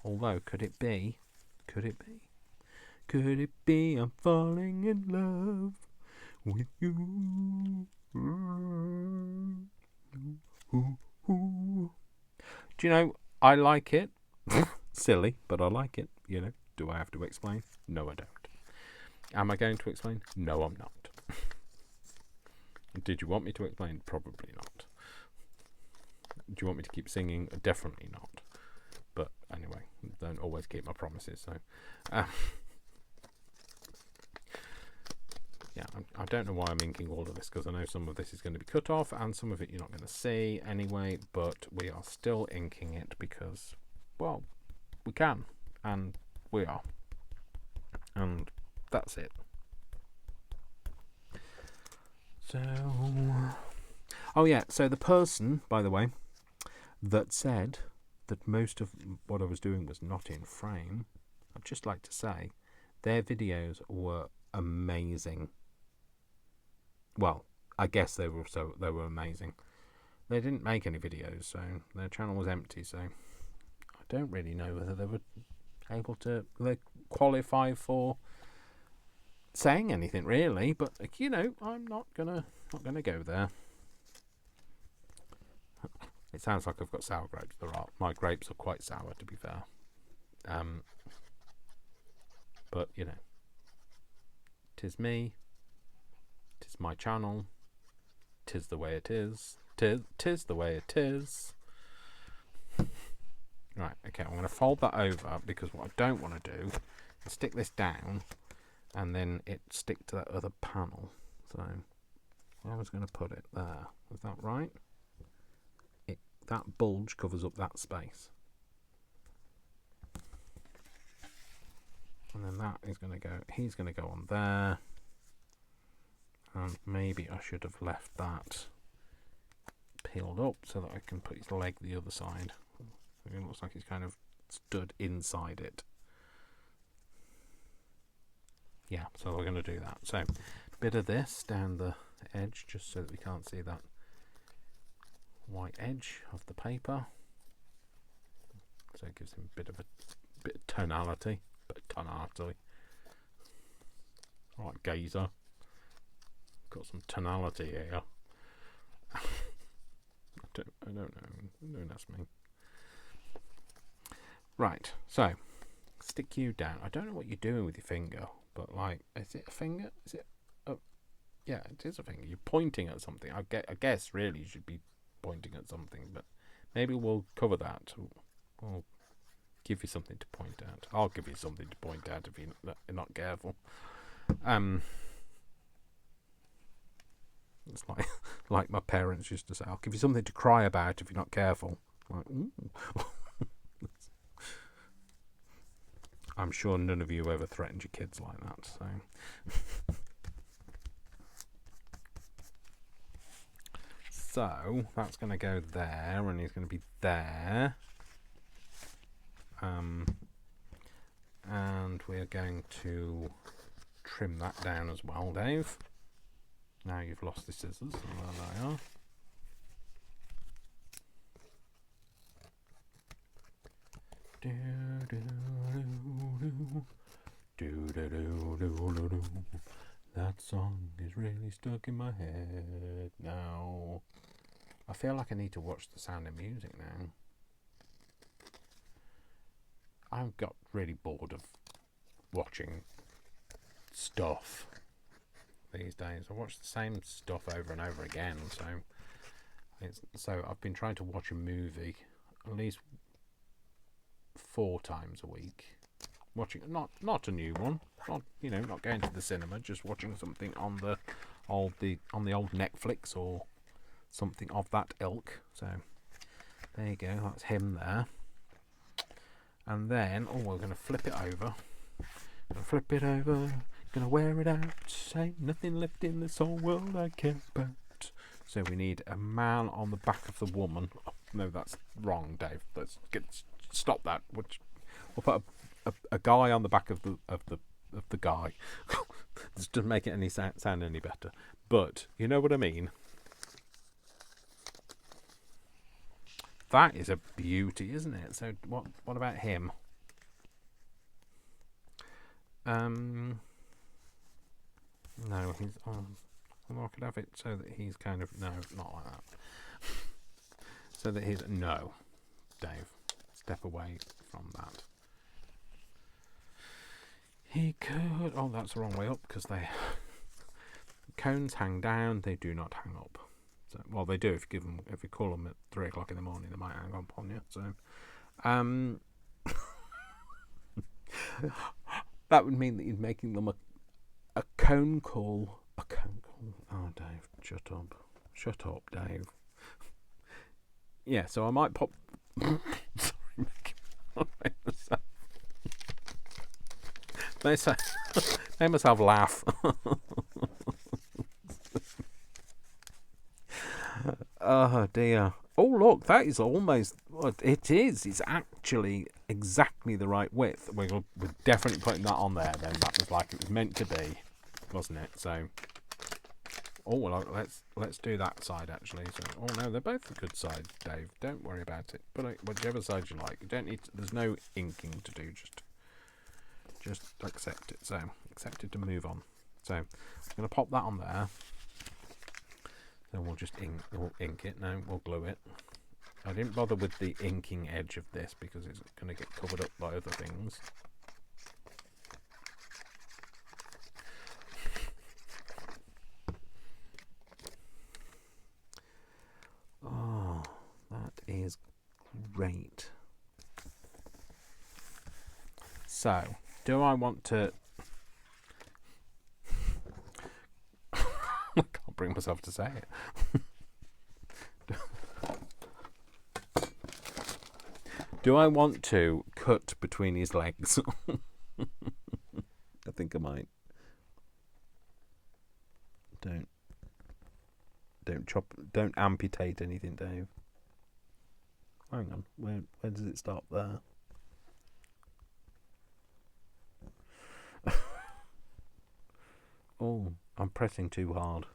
although, could it be? Could it be? Could it be I'm falling in love with you? Do you know, I like it. Silly, but I like it. You know, do I have to explain? No, I don't. Am I going to explain? No, I'm not. Did you want me to explain? Probably not. Do you want me to keep singing? Definitely not. But anyway, don't always keep my promises. So, yeah, I don't know why I'm inking all of this, because I know some of this is going to be cut off and some of it you're not going to see anyway, but we are still inking it because, well, we can, and we are. And that's it. So, oh yeah, so the person, by the way, that said that most of what I was doing was not in frame, I'd just like to say their videos were amazing. Well, I guess they were amazing. They didn't make any videos, so their channel was empty, so I don't really know whether they were able to qualify for saying anything really, but you know, I'm not gonna go there. It sounds like I've got sour grapes. There are. My grapes are quite sour, to be fair. But you know, 'tis me. 'Tis my channel. 'Tis the way it is. 'Tis the way it is. Right. Okay. I'm going to fold that over because what I don't want to do is stick this down and then it stick to that other panel. So I was going to put it there. Is that right? That bulge covers up that space. And then that is going to go, he's going to go on there. And maybe I should have left that peeled up so that I can put his leg the other side. It looks like he's kind of stood inside it. Yeah, so we're going to do that. So, bit of this down the edge, just so that we can't see that white edge of the paper. So it gives him a bit of tonality. Alright, gazer. Got some tonality here. I don't know. Don't ask me. Right, so stick you down. I don't know what you're doing with your finger, but like, is it a finger? Is it? Oh, yeah, it is a finger. You're pointing at something. I guess really you should be pointing at something, but maybe we'll cover that. We'll give you something to point at. I'll give you something to point at if you're not careful. It's like my parents used to say, I'll give you something to cry about if you're not careful. Like, ooh. I'm sure none of you ever threatened your kids like that, so. So, that's going to go there, and he's going to be there. And we're going to trim that down as well, Dave. Now you've lost the scissors, and there they are. That song is really stuck in my head now. I feel like I need to watch The Sound of Music now. I've got really bored of watching stuff these days. I watch the same stuff over and over again, so I've been trying to watch a movie at least 4 times a week. Watching not a new one, not going to the cinema, just watching something on the old Netflix or something of that ilk. So there you go, that's him there. And then we're going to flip it over. Gonna wear it out. Ain't nothing left in this whole world I care about. So we need a man on the back of the woman. Oh, no, that's wrong, Dave. Stop that. We'll put a guy on the back of the guy. This doesn't make it any sound any better. But you know what I mean. That is a beauty, isn't it? So what about him? No, he's on. Well, I could have it so that he's kind of not like that. So that he's no, Dave, step away from that. He could. Oh, that's the wrong way up because cones hang down. They do not hang up. So, well, they do if you call them at 3 o'clock in the morning, they might hang up on you. So, that would mean that you're making them a cone call. A cone call. Oh, Dave, shut up, Dave. Yeah, so I might pop. Sorry, Make myself laugh. Oh dear. Oh look, that is almost. It is. It's actually exactly the right width. We're definitely putting that on there. Then that was like it was meant to be, wasn't it? So. Oh well, let's do that side actually. So, oh no, they're both a good side, Dave. Don't worry about it. But whichever side you like. You don't need. There's no inking to do. Just accept it. So accept it to move on. So I'm going to pop that on there. Then we'll just ink it. No, we'll glue it. I didn't bother with the inking edge of this because it's going to get covered up by other things. Oh, that is great. So, do I want to... I can't bring myself to say it. Do I want to cut between his legs? don't amputate anything, Dave. Hang on, where does it stop there? Oh, I'm pressing too hard.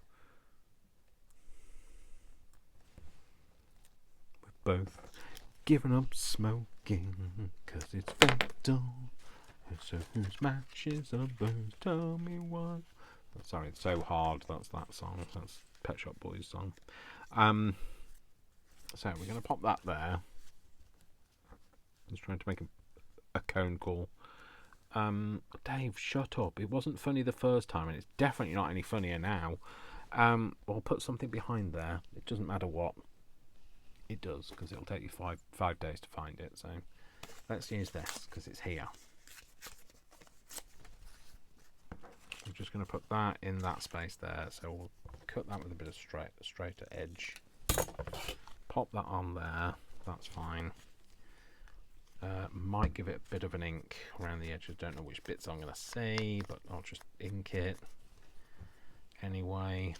We've both given up smoking, 'cause it's fatal. So whose matches are burned? Tell me what. Oh, sorry, it's so hard. That's that song. That's Pet Shop Boys song. So we're going to pop that there. Just trying to make a cone call. Dave, shut up. It wasn't funny the first time, and it's definitely not any funnier now. We'll put something behind there. It doesn't matter what. It does, because it'll take you five days to find it. So let's use this, because it's here. I'm just going to put that in that space there. So we'll cut that with a bit of straighter edge. Pop that on there. That's fine. Might give it a bit of an ink around the edges. Don't know which bits I'm going to see, but I'll just ink it anyway.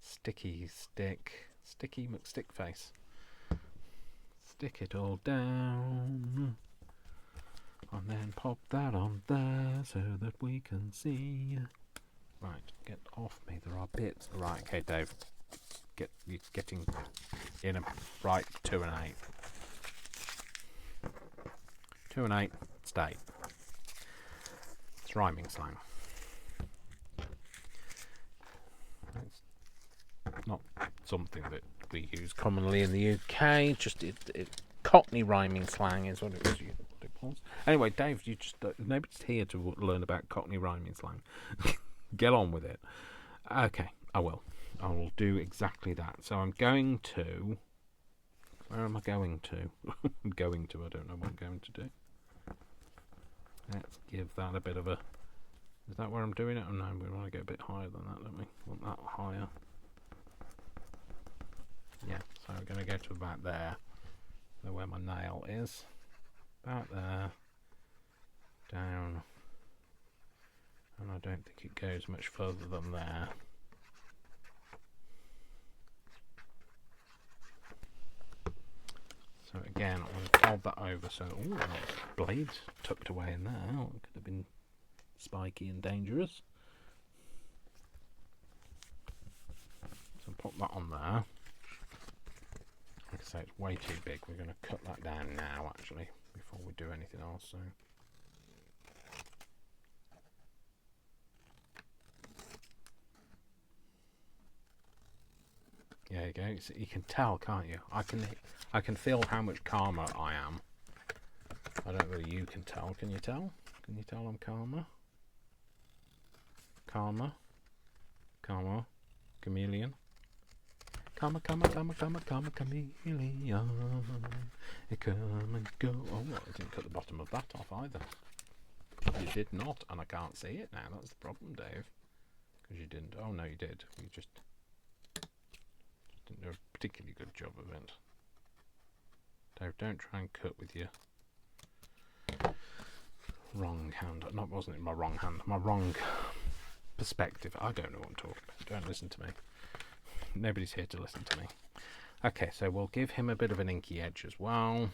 Sticky McStick face. Stick it all down, and then pop that on there so that we can see. Right, get off me. There are bits. Right, okay, Dave. You're getting in a right 2 and 8. 2 and 8, stay. It's rhyming slang. It's not something that we use commonly in the UK. Just Cockney rhyming slang is what it was. Anyway, Dave, you just nobody's here to learn about Cockney rhyming slang. Get on with it. Okay, I will. I will do exactly that. So I'm going to. Where am I going to? I'm going to. I don't know what I'm going to do. Let's give that a bit of a. Is that where I'm doing it? Oh no, we want to go a bit higher than that, don't we? Want that higher. Yeah, so we're going to go to about there. So where my nail is. About there. Down. And I don't think it goes much further than there. So again, I'm going to fold that over so blades tucked away in there. Oh, it could have been spiky and dangerous. So pop that on there. Like I say, it's way too big. We're going to cut that down now, actually, before we do anything else. So. There you go. So you can tell, can't you? I can feel how much calmer I am. I don't know whether you can tell. Can you tell? Can you tell I'm calmer? Calmer. Chameleon. Calmer, chameleon. It come and go. Oh, I didn't cut the bottom of that off either. You did not, and I can't see it now. That's the problem, Dave. Because you didn't. Oh no, you did. You just didn't do a particularly good job of it. Dave, don't try and cut with your wrong hand. No, it wasn't in my wrong hand. My wrong perspective. I don't know what I'm talking about. Don't listen to me. Nobody's here to listen to me. Okay, so we'll give him a bit of an inky edge as well.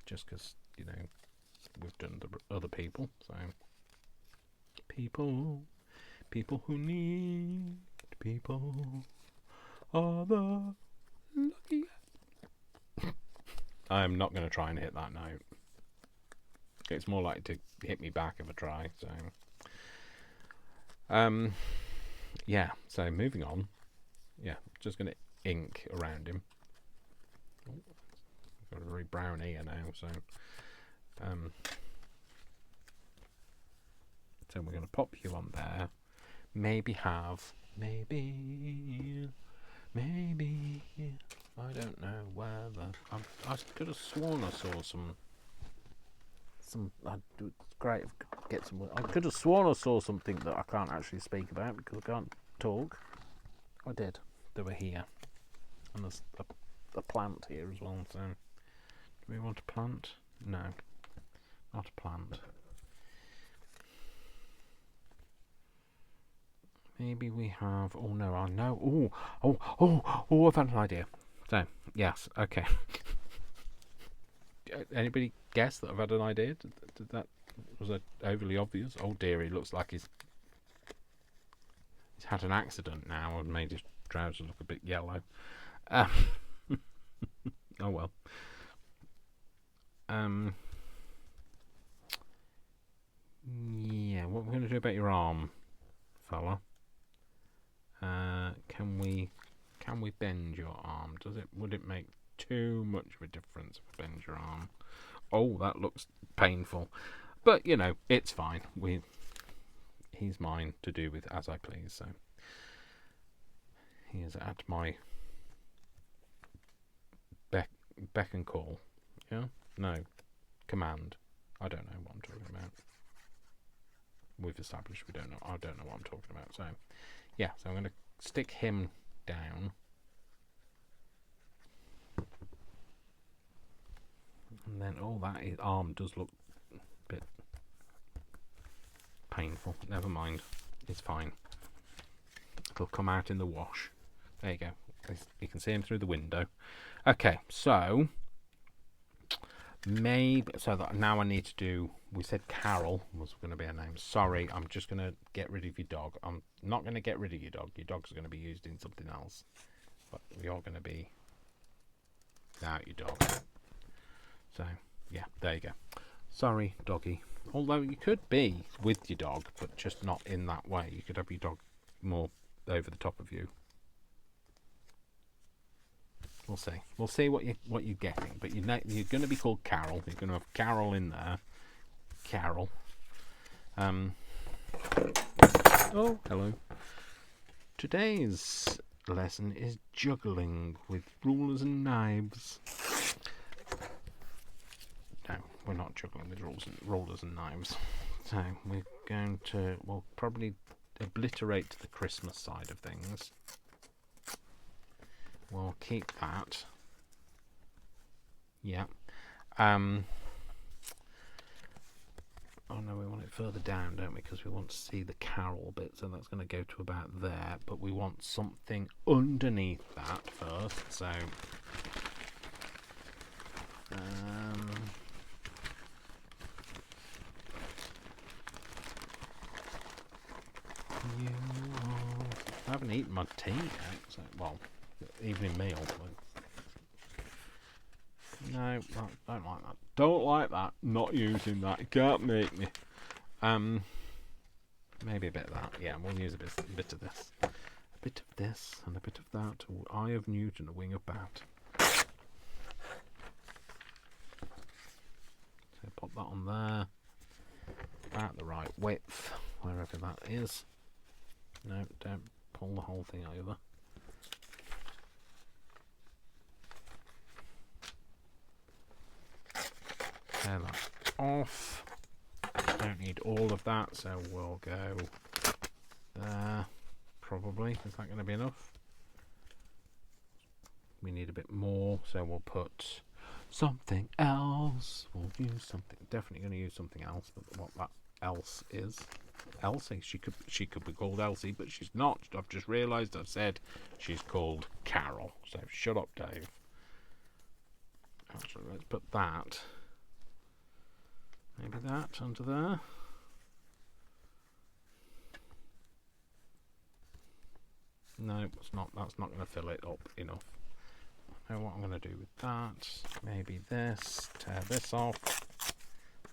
Just because, you know, we've done the other people. So, people who need people are the lucky. I'm not going to try and hit that note. It's more likely to hit me back if I try. So, yeah. So moving on. Yeah, just going to ink around him. Oh, got a very brown ear now. So, so we're going to pop you on there. Maybe I don't know whether I could have sworn I saw some. It's great. Get some. I could have sworn I saw something that I can't actually speak about because I can't talk. I did. They were here, and there's a plant here as well. So, do we want a plant? No, not a plant. Maybe we have... Oh, no, I know. Oh, I've had an idea. So, yes, okay. Anybody guess that I've had an idea? Did that... Was that overly obvious? Oh, dear, he looks like he's had an accident now and made his trousers look a bit yellow. Oh, well. Yeah, what are we going to do about your arm, fella? Can we bend your arm? Would it make too much of a difference if I bend your arm? Oh, that looks painful. But, you know, it's fine. He's mine to do with as I please, so he is at my beck and call. Yeah? No. Command. I don't know what I'm talking about. We've established I don't know what I'm talking about. So, yeah, so I'm going to stick him down. And then, his arm does look a bit painful. Never mind. It's fine. It'll come out in the wash. There you go. You can see him through the window. Okay, so... Maybe... So that now I need to do... We said Carol was going to be her name. Sorry, I'm just going to get rid of your dog. I'm not going to get rid of your dog. Your dog's going to be used in something else. But you're going to be without your dog. So, yeah, there you go. Sorry, doggy. Although you could be with your dog, but just not in that way. You could have your dog more over the top of you. We'll see. We'll see what you're getting. But you're going to be called Carol. You're going to have Carol in there. Carol. Oh, hello. Today's lesson is juggling with rulers and knives. No, we're not juggling with rulers and knives. So we'll probably obliterate the Christmas side of things. We'll keep that. Yeah. Oh no, we want it further down, don't we? Because we want to see the Carol bit, so that's going to go to about there. But we want something underneath that first, so... I haven't eaten my tea yet, so, well, evening meal. But... No, don't like that. Don't like that. Not using that. You can't make me. Maybe a bit of that. Yeah, we'll use a bit of this. A bit of this and a bit of that. Eye of newt and a wing of bat. So pop that on there. About the right width, wherever that is. No, don't pull the whole thing over. Tear that off. Don't need all of that, so we'll go there. Probably. Is that going to be enough? We need a bit more, so we'll put something else. We'll use something. Definitely going to use something else, but what that else is. Elsie. She could be called Elsie, but she's not. I've just realised I've said she's called Carol. So shut up, Dave. Actually, let's put that. Maybe that under there. No, it's not. That's not going to fill it up enough. I know what I'm going to do with that. Maybe this. Tear this off.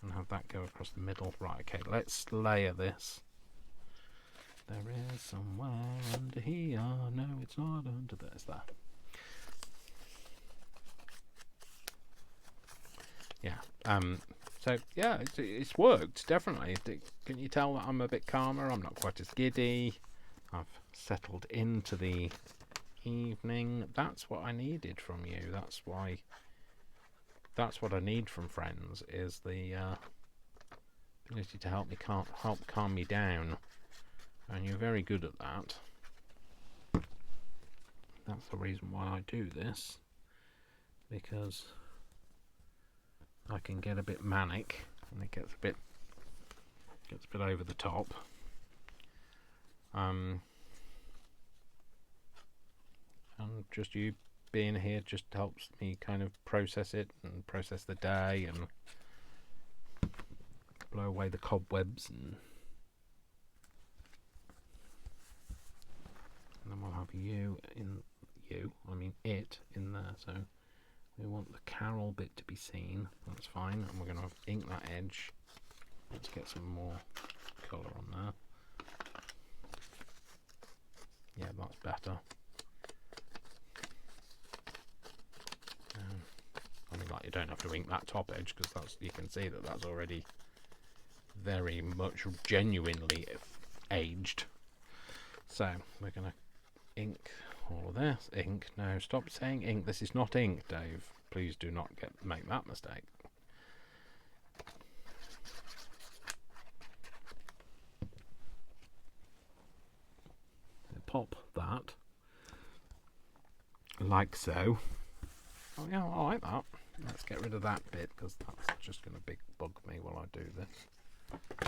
And have that go across the middle. Right, okay, let's layer this. There is somewhere under here. No, it's not under there. It's there. Yeah. So, yeah, it's worked, definitely. Can you tell that I'm a bit calmer? I'm not quite as giddy. I've settled into the evening. That's what I needed from you. That's what I need from friends, is the ability to help calm me down. And you're very good at that. That's the reason why I do this. Because I can get a bit manic and it gets a bit over the top. and just you being here just helps me kind of process it and process the day and blow away the cobwebs, and then we'll have it in there. So we want the Carol bit to be seen. That's fine, and we're going to ink that edge. Let's get some more colour on there. Yeah, that's better. Like, you don't have to ink that top edge, because you can see that that's already very much genuinely aged. So we're going to ink all of this. Ink. No, stop saying ink. This is not ink, Dave. Please do not make that mistake. Pop that like so. Oh yeah, I like that. Let's get rid of that bit, because that's just going to bug me while I do this.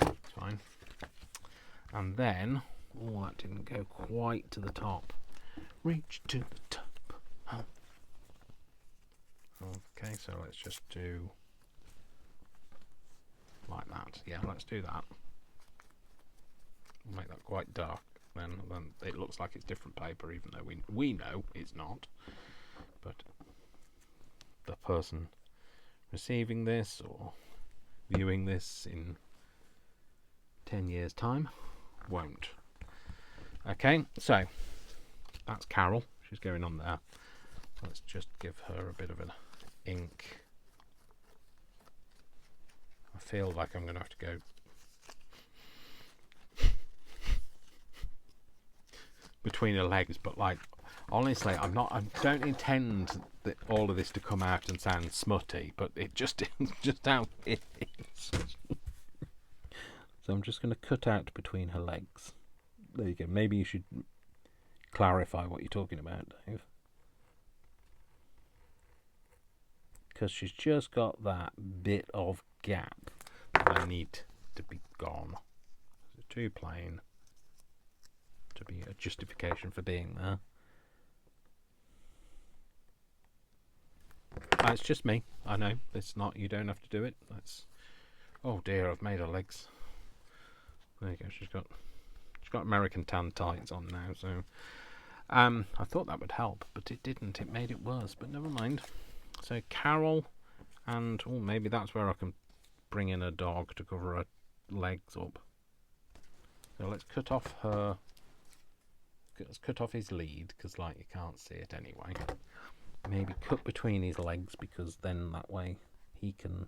It's fine. And then, oh, that didn't go quite to the top. Reach to the top. Oh. Okay, so let's just do like that. Yeah, let's do that. We'll make that quite dark. Then it looks like it's different paper, even though we know it's not. But the person receiving this or viewing this in 10 years' time won't. Okay, so that's Carol. She's going on there. Let's just give her a bit of an ink. I feel like I'm going to have to go between her legs, but like, honestly, I don't intend all of this to come out and sound smutty, but it just is just how it is. So I'm just going to cut out between her legs. There you go. Maybe you should clarify what you're talking about, Dave, because she's just got that bit of gap that I need to be gone. It's too plain to be a justification for being there. It's just me. I know it's not. You don't have to do it. That's. Oh dear, I've made her legs. There you go. She's got American tan tights on now. So, I thought that would help, but it didn't. It made it worse. But never mind. So Carol, and maybe that's where I can bring in a dog to cover her legs up. So let's cut off her. Let's cut off his lead, because like you can't see it anyway. Maybe cut between his legs, because then that way he can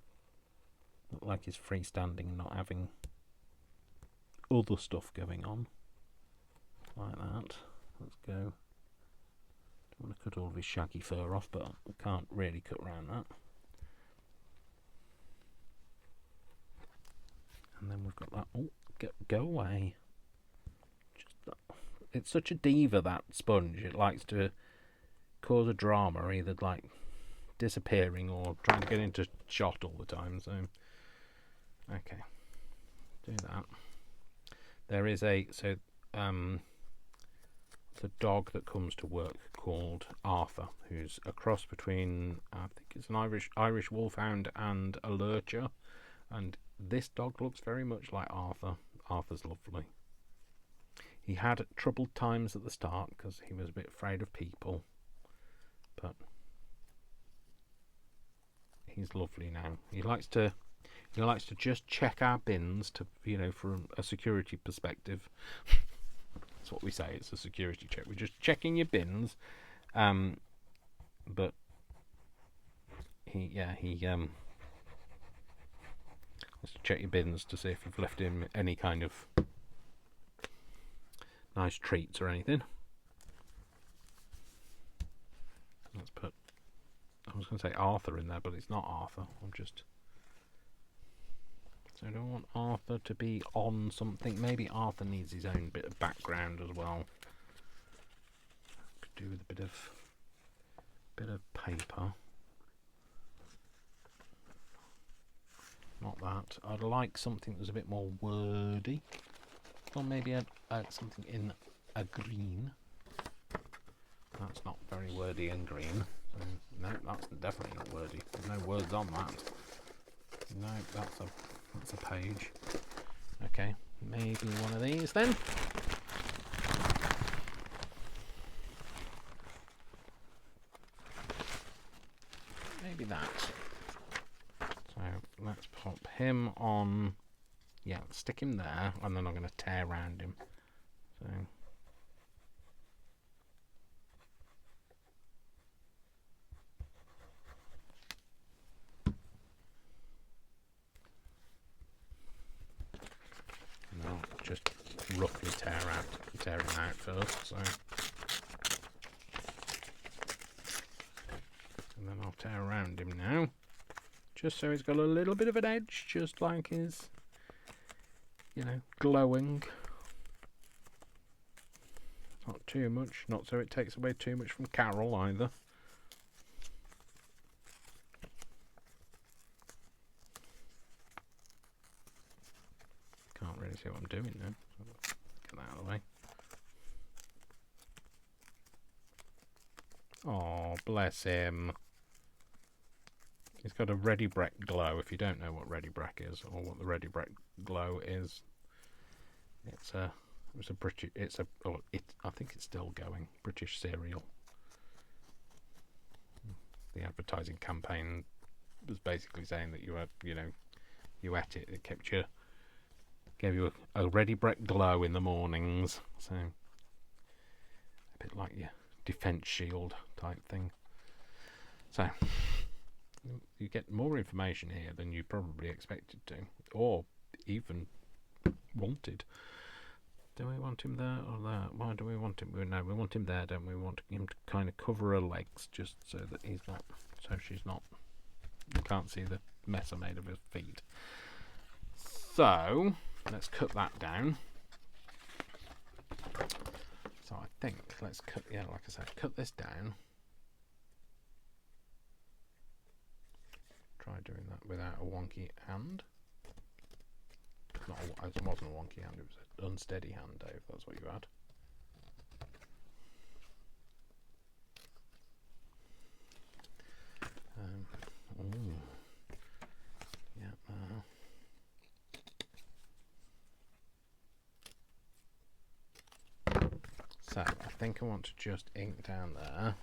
look like he's freestanding and not having other stuff going on. Like that. Let's go. Don't want to cut all of his shaggy fur off, but we can't really cut around that. And then we've got that. Oh, go away. Just that. It's such a diva, that sponge. It likes to cause a drama, either like disappearing or trying to get into shot all the time. So, okay, do that. There is the dog that comes to work called Arthur, who's a cross between, I think it's an Irish wolfhound and a lurcher, and this dog looks very much like Arthur. Arthur's lovely. He had troubled times at the start because he was a bit afraid of people, but he's lovely now. He likes to just check our bins to, from a security perspective. That's what we say. It's a security check. We're just checking your bins, but he let's check your bins to see if you've left him any kind of nice treats or anything. Let's put, I was going to say Arthur in there, but it's not Arthur. So I don't want Arthur to be on something. Maybe Arthur needs his own bit of background as well. Could do with a bit of paper. Not that. I'd like something that's a bit more wordy. Or maybe add something in a green. That's not very wordy and green. So, no, that's definitely not wordy. There's no words on that. No, that's a page. Okay, maybe one of these then. Maybe that. So let's pop him on. Yeah, stick him there, and then I'm going to tear around him. So. And I'll just roughly tear him out first. So. And then I'll tear around him now. Just so he's got a little bit of an edge, just like his, glowing. Not too much, not so it takes away too much from Carol either. Can't really see what I'm doing now. Get that out of the way. Oh, bless him. He's got a Ready Brek glow. If you don't know what Ready Brek is, or what the Ready Brek glow is, I think it's still going. British cereal. The advertising campaign was basically saying that you ate it. It gave you a Ready Brek glow in the mornings. So a bit like your defence shield type thing. So you get more information here than you probably expected to, or even wanted. Do we want him there or there? Why do we want him? No, we want him there, don't we? We want him to kind of cover her legs, just so that he's not, so she's not, you can't see the mess I made of his feet. So let's cut that down. So I think let's cut, like I said, cut this down. Try doing that without a wonky hand. It wasn't a wonky hand, it was an unsteady hand, Dave. That's what you had. So I think I want to just ink down there.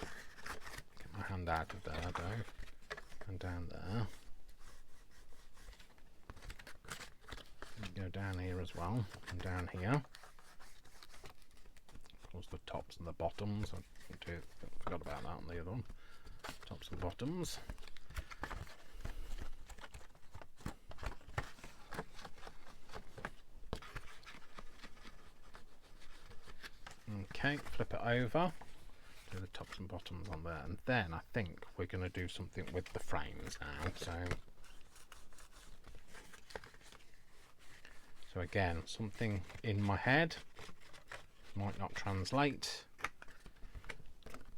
Get my hand out of there, Dave, and down there. Go down here as well, and down here. Of course, the tops and the bottoms. I forgot about that on the other one. Tops and bottoms. Okay, flip it over. Do the tops and bottoms on there, and then I think we're going to do something with the frames now. So again, something in my head might not translate,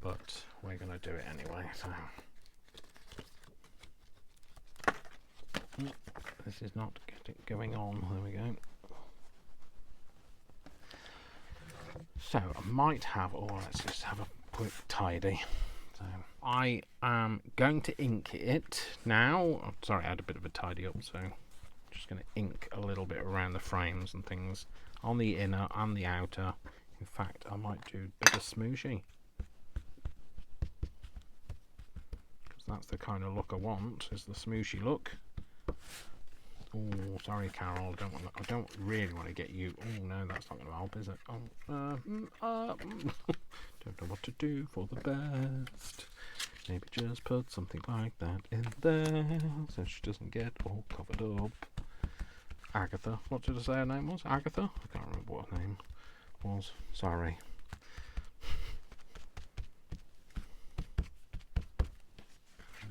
but we're going to do it anyway. So this is not going on. There we go. So I might have, let's just have a quick tidy. So I am going to ink it now. I'm sorry, I had a bit of a tidy up, so just going to ink a little bit around the frames and things on the inner and the outer. In fact, I might do a bit of smooshy, because that's the kind of look I want, is the smooshy look. Oh, sorry, Carol. I don't really want to get you. Oh no, that's not going to help, is it? Don't know what to do for the best. Maybe just put something like that in there, so she doesn't get all covered up. Agatha. What did I say her name was? Agatha? I can't remember what her name was. Sorry.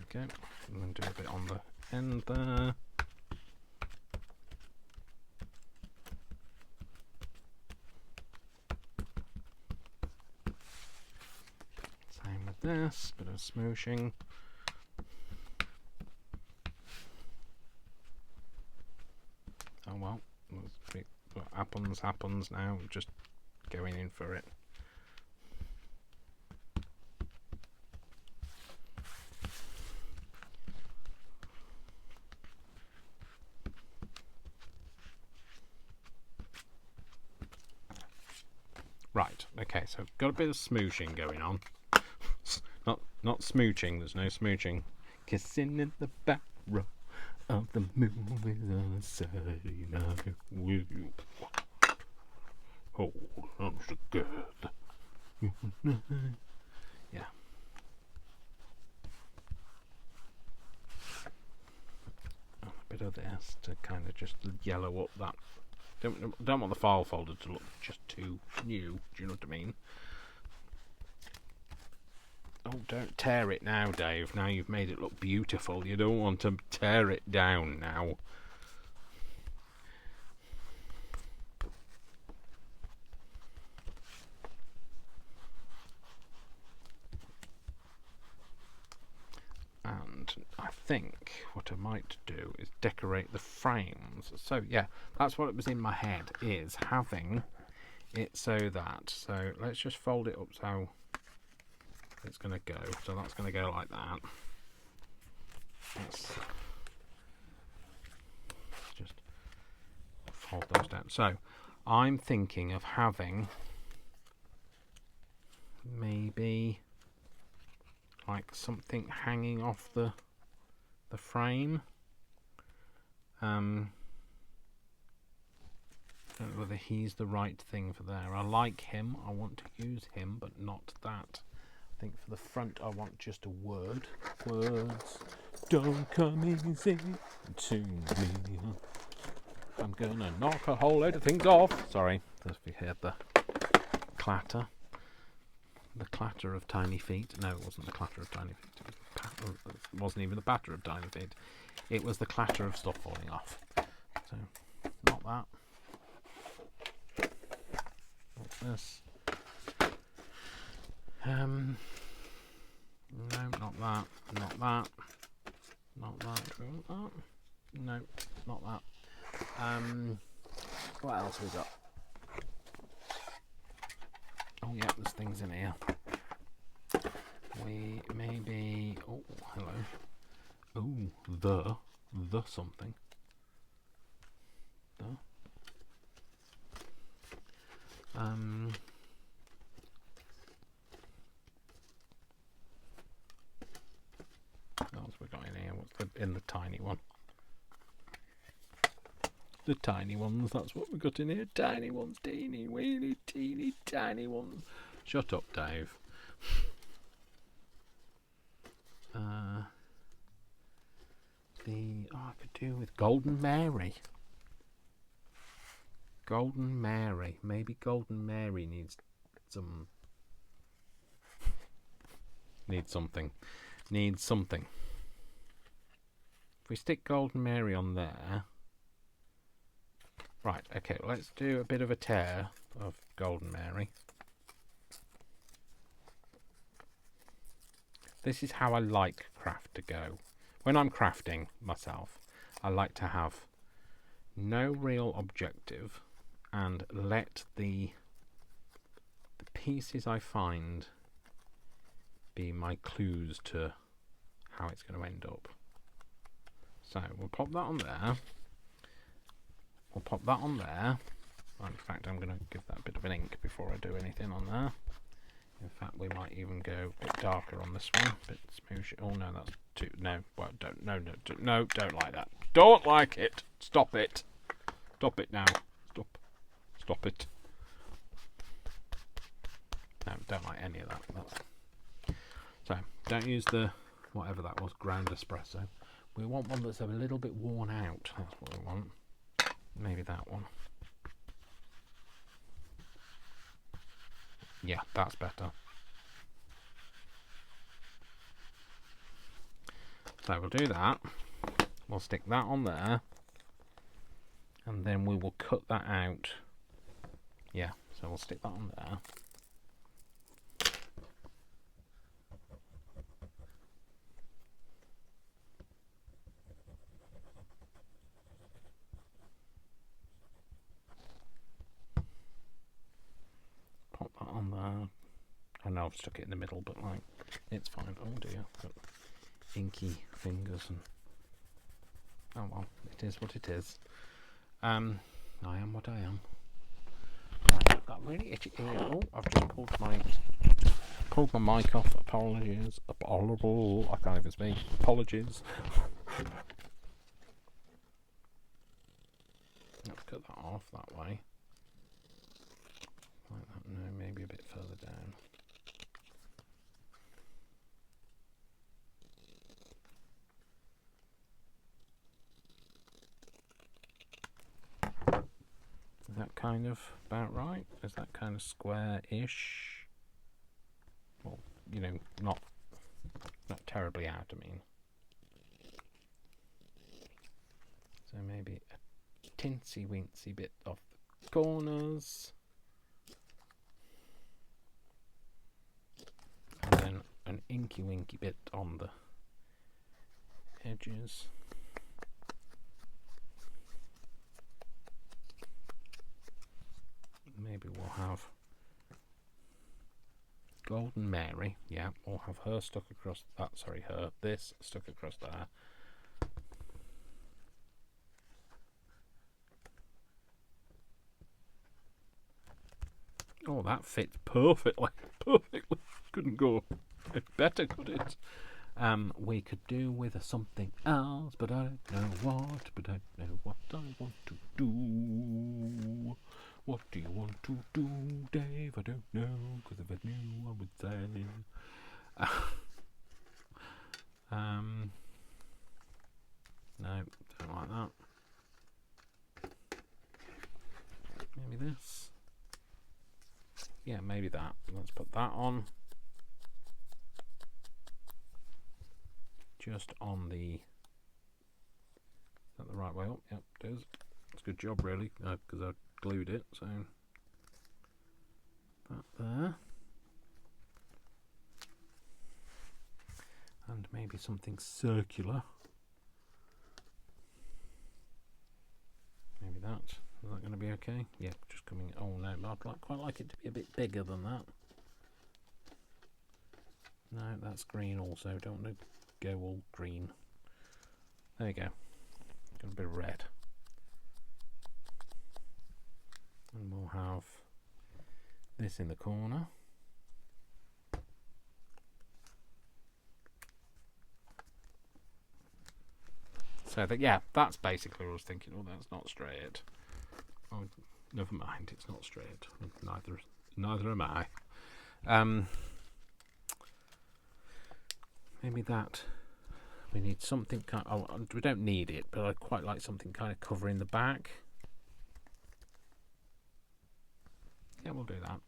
Okay, and then do a bit on the end there. Same with this, bit of smooshing. Oh well, what happens now. Just going in for it. Okay, so got a bit of smooching going on. Not smooching. There's no smooching. Kissing in the back row of the movies on a Saturday night. Will you hold on together? Yeah. A bit of this to kind of just yellow up that. Don't want the file folder to look just too new. Do you know what I mean? Oh, don't tear it now, Dave. Now you've made it look beautiful. You don't want to tear it down now. And I think what I might do is decorate the frames. So yeah, that's what it was in my head, is having it so that. So let's just fold it up so it's going to go. So that's going to go like that. Let's just fold those down. So I'm thinking of having maybe like something hanging off the frame. I don't know whether he's the right thing for there. I like him. I want to use him, but not that. I think for the front I want just a word. Words don't come easy to me. I'm gonna knock a whole load of things off. Sorry, if you heard the clatter. The clatter of tiny feet. No, it wasn't the clatter of tiny feet. It wasn't even the patter of tiny feet. It was the clatter of stuff falling off. So, not that. What's this? No, not that. Not that. Not that. Do we want that? No, not that. What else we got? Oh yeah, there's things in here. We maybe. Oh, hello. Oh, the something. The. What else we got in here? What's in the tiny one? The tiny ones, that's what we've got in here. Tiny ones, teeny, weeny, teeny, tiny ones. Shut up, Dave. I could do with Golden Mary. Golden Mary. Maybe Golden Mary needs some. Needs something. Needs something. If we stick Golden Mary on there. Right, okay, let's do a bit of a tear of Golden Mary. This is how I like craft to go. When I'm crafting myself, I like to have no real objective and let the pieces I find be my clues to how it's going to end up. So we'll pop that on there. We'll pop that on there. In fact, I'm going to give that a bit of an ink before I do anything on there. In fact, we might even go a bit darker on this one. A bit smooth. Oh no, that's too. No, well, don't. No, don't like that. Don't like it. Stop it. Stop it now. Stop it. No, don't like any of that. So, don't use the whatever that was, ground espresso. We want one that's a little bit worn out. That's what we want. Maybe that one. Yeah, that's better. So we'll do that. We'll stick that on there. And then we will cut that out. Yeah, so we'll stick that on there. Pop that on there. I know I've stuck it in the middle, but like, it's fine. Oh dear, got inky fingers and oh well, it is what it is. I am what I am. I've got really itchy ear. Oh, I've just pulled my mic off. Apologies. I can't even speak. Apologies. Let's cut that off that way. Like that. No, maybe a bit further down. Is that kind of about right? Is that kind of square-ish? Well, you know, not terribly out, I mean. So maybe a tinsy-wincy bit off the corners. And then an inky-winky bit on the edges. Maybe we'll have Golden Mary, yeah, we'll have her stuck across that, this stuck across there. Oh, that fits perfectly. Couldn't go better, could it? We could do with something else, but I don't know what, I want to do. What do you want to do, Dave? I don't know, because if I knew, I would say. No, don't like that. Maybe this. Yeah, maybe that. Let's put that on. Just on the... Is that the right way up? Yep, it is. It's a good job, really, because I glued it, so... That there. And maybe something circular. Maybe that. Is that going to be okay? Yeah, just coming... Oh, no, I'd quite like it to be a bit bigger than that. No, that's green also. Don't want to go all green. There you go. Got a bit of red. And we'll have this in the corner. So that, yeah, that's basically what I was thinking. Oh, that's not straight. Oh, never mind, it's not straight. Neither am I. Maybe that. We need something kind of, oh, we don't need it, but I'd quite like something kind of covering the back. Yeah, we'll do that.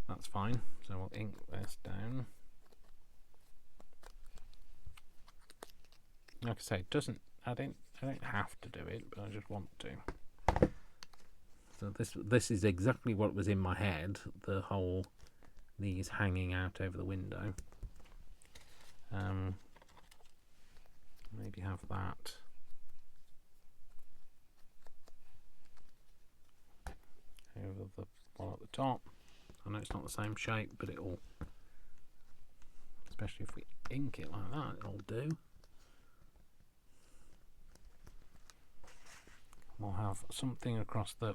That's fine. So we'll ink this down. Like I say, it doesn't. I don't have to do it, but I just want to. So this is exactly what was in my head. The whole these hanging out over the window. Maybe have that. Over the one at the top. I know it's not the same shape, but it'll, especially if we ink it like that, it'll do. We'll have something across the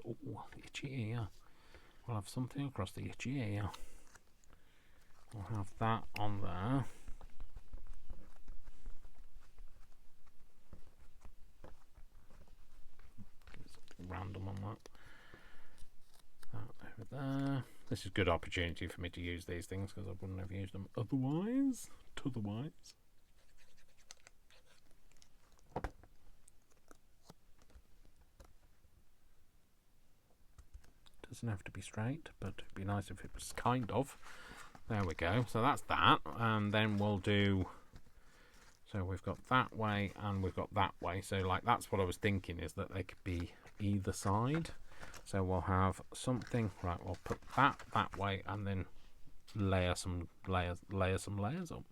itchy ear. We'll have something across the itchy ear. We'll have that on there. Something random on that. That over there. This is a good opportunity for me to use these things because I wouldn't have used them otherwise. Doesn't have to be straight, but it'd be nice if it was kind of. There we go. So that's that, and then we'll do. So we've got that way and we've got that way. So like that's what I was thinking, is that they could be either side. So we'll have something. Right, we'll put that way and then layer some layers up.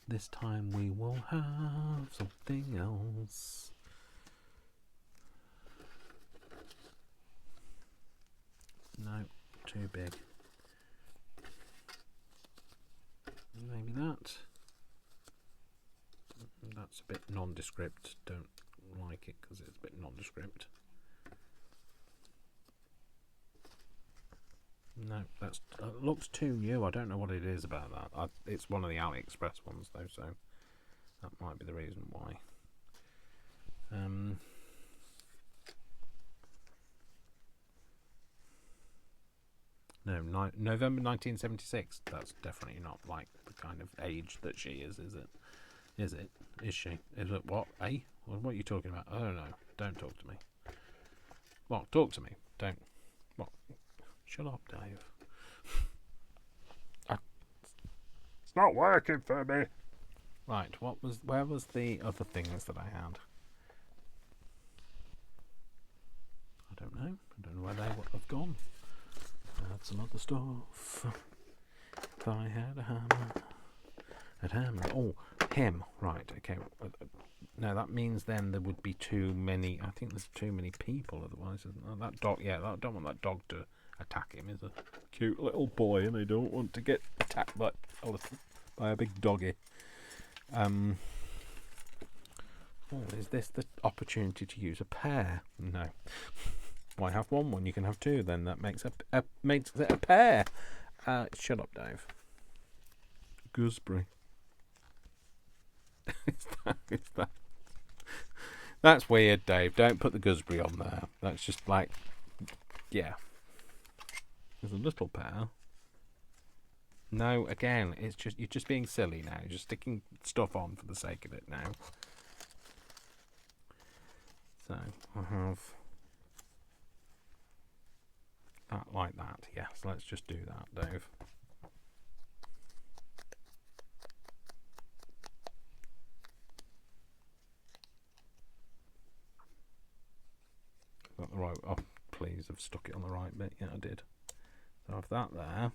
This time we will have something else. No, too big. Maybe that. That's a bit nondescript. Don't like it because it's a bit nondescript. No, that looks too new. I don't know what it is about that. It's one of the AliExpress ones though, so that might be the reason why. No, November 1976. That's definitely not like the kind of age that she is it? Is it? Is she? Is it what? Eh? What are you talking about? I don't know. Don't talk to me. What? Talk to me. Don't. What? Shut up, Dave. It's not working for me. Right. Where was the other things that I had? I don't know. I don't know where they would have gone. I had some other stuff. If I had a hammer. Oh, him. Right. Okay. No, that means then there would be too many. I think there's too many people otherwise, isn't there? That dog. Yeah, I don't want that dog to attack him. He's a cute little boy, and I don't want to get attacked by a big doggy. Oh, is this the opportunity to use a pair? No. Why have one when you can have two? Then that makes it a pair. Shut up, Dave. Gooseberry. Is that? That's weird, Dave. Don't put the gooseberry on there. That's just like, yeah. There's a little pair. No, again, it's just you're just being silly now. You're just sticking stuff on for the sake of it now. So I have that like that. Yes, let's just do that, Dave. Got the right. Oh, please, I've stuck it on the right bit. Yeah, I did. So I have that there.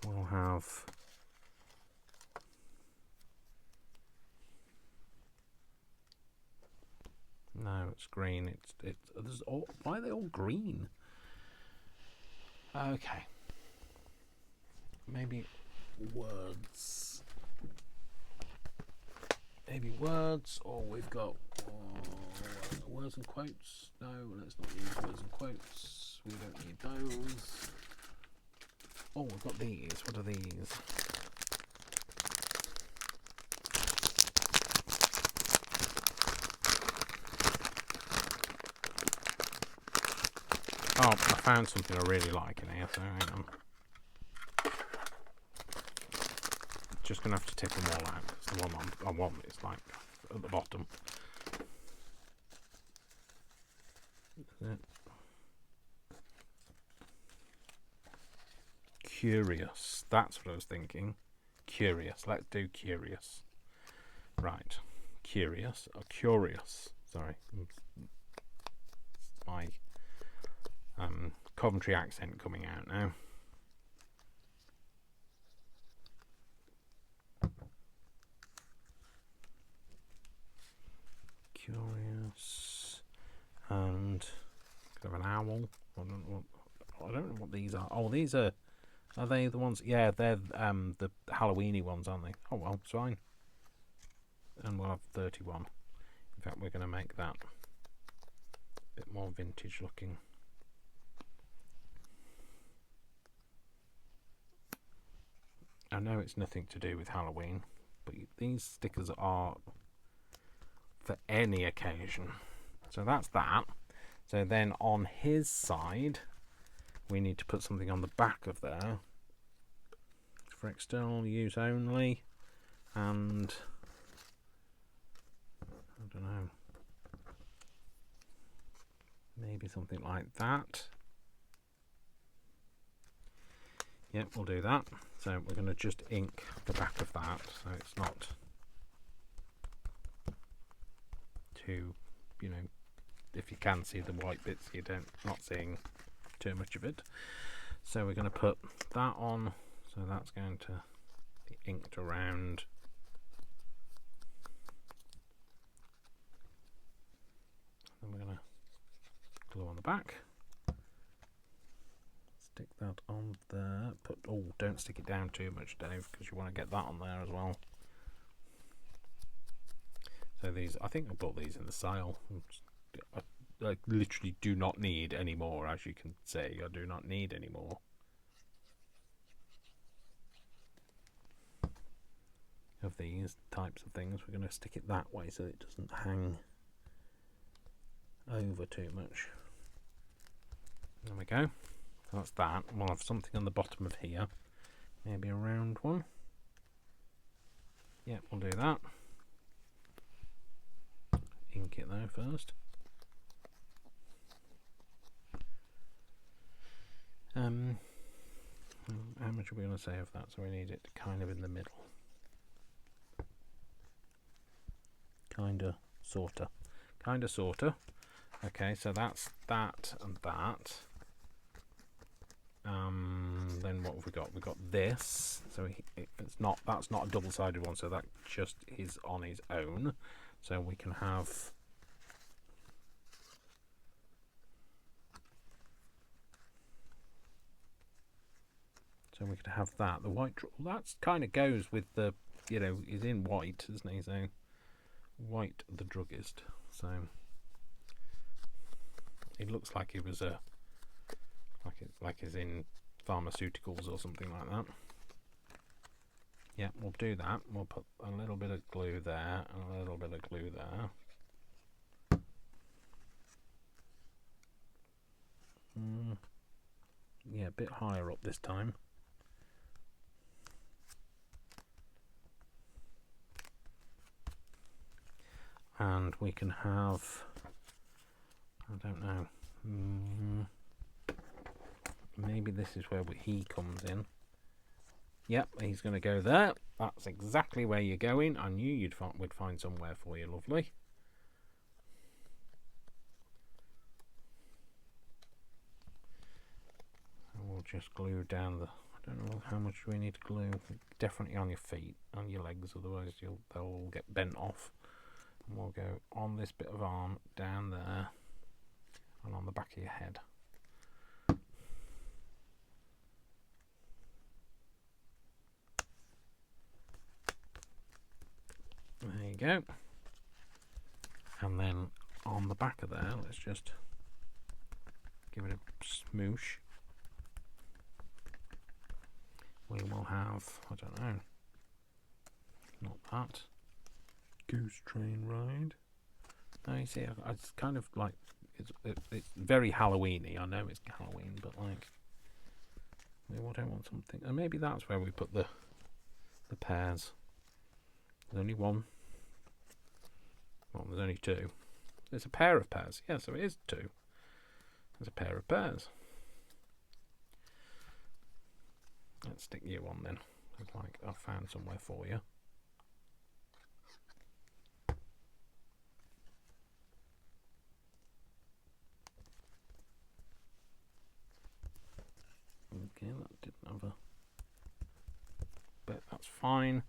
We'll have. No, it's green. It's. There's all. Why are they all green? Okay. Maybe words. Maybe words, or we've got words and quotes. No, let's not use words and quotes. We don't need those. Oh, we've got these. What are these? Oh, I found something I really like in here, so hang on. Just going to have to tip them all out. It's the one I want. It's like at the bottom. Is it? Curious. That's what I was thinking. Curious. Let's do curious. Right. Curious. Oh, curious. Sorry. My Coventry accent coming out now. Curious. And kind of an owl. I don't know what these are. Oh, these are they the ones? Yeah, they're the Halloweeny ones, aren't they? Oh well, it's fine. And we'll have 31. In fact, we're going to make that a bit more vintage looking. I know it's nothing to do with Halloween, but these stickers are for any occasion. So that's that. So then on his side, we need to put something on the back of there for external use only, and I don't know, maybe something like that. Yep, we'll do that. So we're going to just ink the back of that, so it's not too, if you can see the white bits, not seeing too much of it. So we're going to put that on, so that's going to be inked around. Then we're going to glue on the back. Stick that on there. Don't stick it down too much, Dave, because you want to get that on there as well. So these, I think I bought these in the sale. I literally do not need any more, as you can see. I do not need any more. Of these types of things. We're going to stick it that way so it doesn't hang over too much. There we go. That's that. We'll have something on the bottom of here. Maybe a round one. Yeah, we'll do that. Ink it though first. How much are we going to say of that? So we need it kind of in the middle. Kinda, sorta. Kinda, sorta. Okay, so that's that and that. Then what have we got? We've got this. So that's not a double-sided one, so that just is on its own. So we can have that. The white, that kind of goes with the, you know, he's in white, isn't he? So White the druggist. So it looks like he was like he's in pharmaceuticals or something like that. Yeah, we'll do that. We'll put a little bit of glue there and a little bit of glue there. Yeah, a bit higher up this time. And we can have, I don't know, maybe this is where he comes in. Yep, he's going to go there. That's exactly where you're going. I knew we'd find somewhere for you, lovely. And we'll just glue down the, I don't know how much we need to glue. Definitely on your feet, on your legs, otherwise they'll all get bent off. And we'll go on this bit of arm, down there, and on the back of your head. There you go. And then on the back of there, let's just give it a smoosh. We will have, I don't know, not that. Goose train ride. No, you see, it's kind of like, it's very Halloween-y. I know it's Halloween, but like, we don't want something, and maybe that's where we put the pears. There's only one. Well, there's only two. There's a pair of pears. Yeah, so it is two. There's a pair of pears. Let's stick you on then. It's like I've found somewhere for you. Okay, that didn't have a, but that's fine.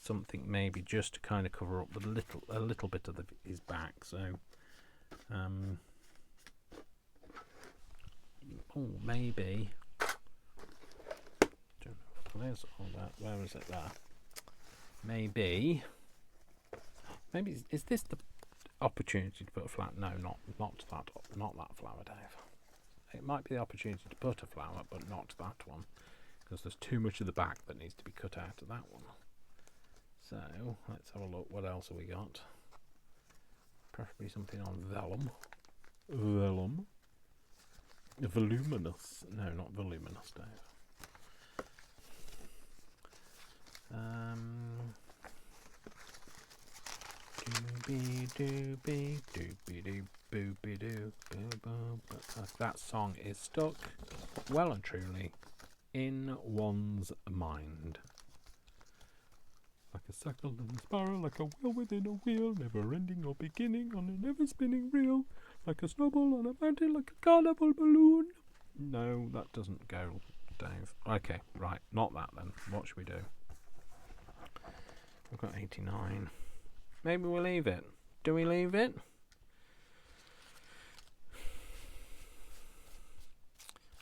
Something maybe just to kind of cover up a little bit of his back. So, oh, maybe. Where's all that? Where is it there? Maybe is this the opportunity to put a flower? No, not that flower, Dave. It might be the opportunity to put a flower, but not that one, because there's too much of the back that needs to be cut out of that one. So let's have a look. What else have we got? Preferably something on vellum. Vellum. Voluminous. No, not voluminous, Dave. That song is stuck well and truly in one's mind. Like a suckle and a sparrow, like a wheel within a wheel, never ending or beginning on a never spinning reel, like a snowball on a mountain, like a carnival balloon. No, that doesn't go, Dave. Okay, right, not that then. What should we do? We've got 89. Maybe we'll leave it. Do we leave it?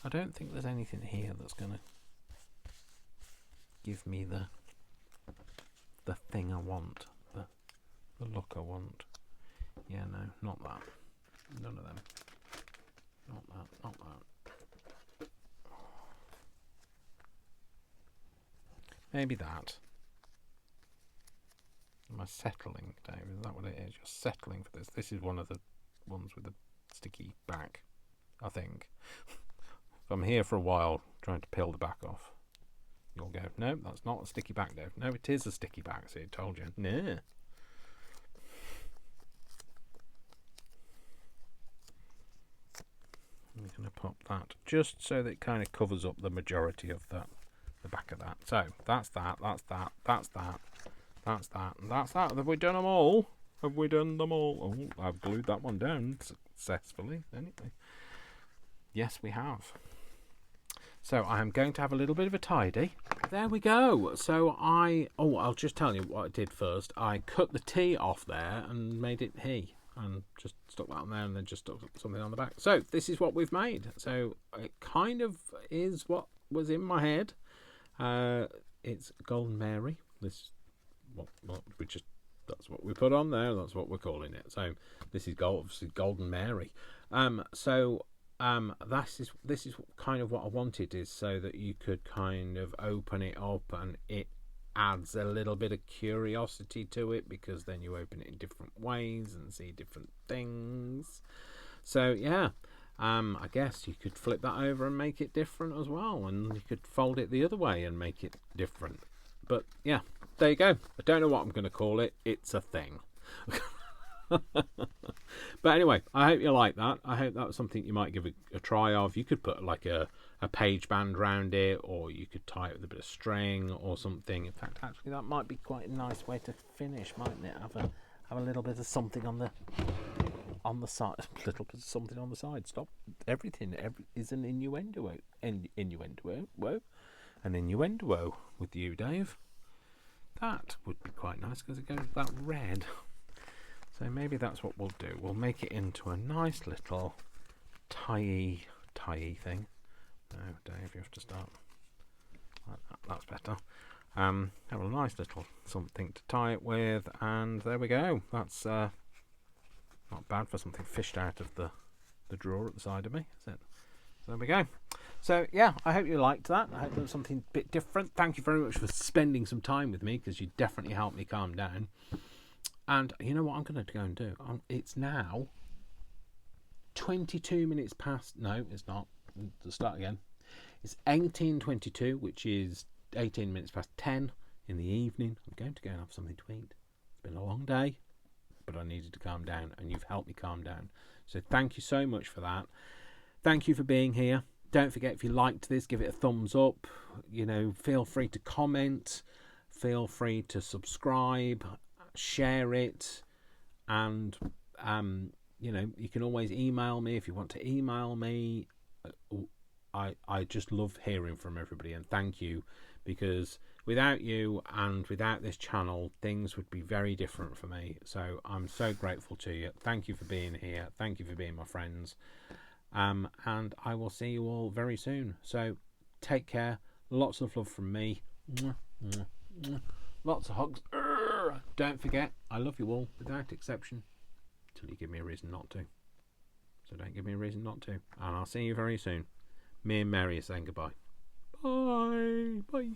I don't think there's anything here that's going to give me the thing I want, the look I want. Yeah, no, not that. None of them. Not that, not that. Maybe that. Am I settling, Dave? Is that what it is? You're settling for this. This is one of the ones with the sticky back, I think. If I'm here for a while trying to peel the back off, you'll go, no, that's not a sticky back, Dave. No, it is a sticky back. See, I told you. No. I'm going to pop that just so that it kind of covers up the majority of the back of that. So that's that, that's that, that's that, that's that, and that's that. Have we done them all? Have we done them all? Oh, I've glued that one down successfully. Anyway, yes, we have. So I'm going to have a little bit of a tidy. There we go. So I'll just tell you what I did first. I cut the T off there and made it he. And just stuck that on there and then just stuck something on the back. So this is what we've made. So it kind of is what was in my head. It's Golden Mary. That's what we put on there. That's what we're calling it. So this is obviously Golden Mary. This is kind of what I wanted, is so that you could kind of open it up and it adds a little bit of curiosity to it, because then you open it in different ways and see different things. So yeah, I guess you could flip that over and make it different as well, and you could fold it the other way and make it different. But yeah, there you go. I don't know what I'm going to call it. It's a thing. But anyway, I hope you like that. I hope that was something you might give a try of. You could put like a page band around it, or you could tie it with a bit of string or something. In fact, actually, that might be quite a nice way to finish, mightn't it? Have a little bit of something on the side. A little bit of something on the side. Stop everything. Is an innuendo. Whoa, an innuendo with you, Dave. That would be quite nice because it goes with that red. So maybe that's what we'll do. We'll make it into a nice little tie thing. No, Dave, you have to start. That's better. Have a nice little something to tie it with, and there we go. That's not bad for something fished out of the drawer at the side of me, is it? So there we go. So yeah, I hope you liked that. I hope it was something a bit different. Thank you very much for spending some time with me, because you definitely helped me calm down. And you know what I'm going to go and do? It's now 22 minutes past. No, it's not. Let's start again. It's 18:22, which is 18 minutes past 10 in the evening. I'm going to go and have something to eat. It's been a long day, but I needed to calm down, and you've helped me calm down. So thank you so much for that. Thank you for being here. Don't forget, if you liked this, give it a thumbs up. You know, feel free to comment. Feel free to subscribe. Share it, and you know, you can always email me if you want to email me. I just love hearing from everybody, and thank you, because without you and without this channel, things would be very different for me. So I'm so grateful to you. Thank you for being here. Thank you for being my friends, and I will see you all very soon. So take care. Lots of love from me. Lots of hugs. Don't forget, I love you all without exception, till you give me a reason not to. So don't give me a reason not to. And I'll see you very soon. Me and Mary are saying goodbye. Bye. Bye.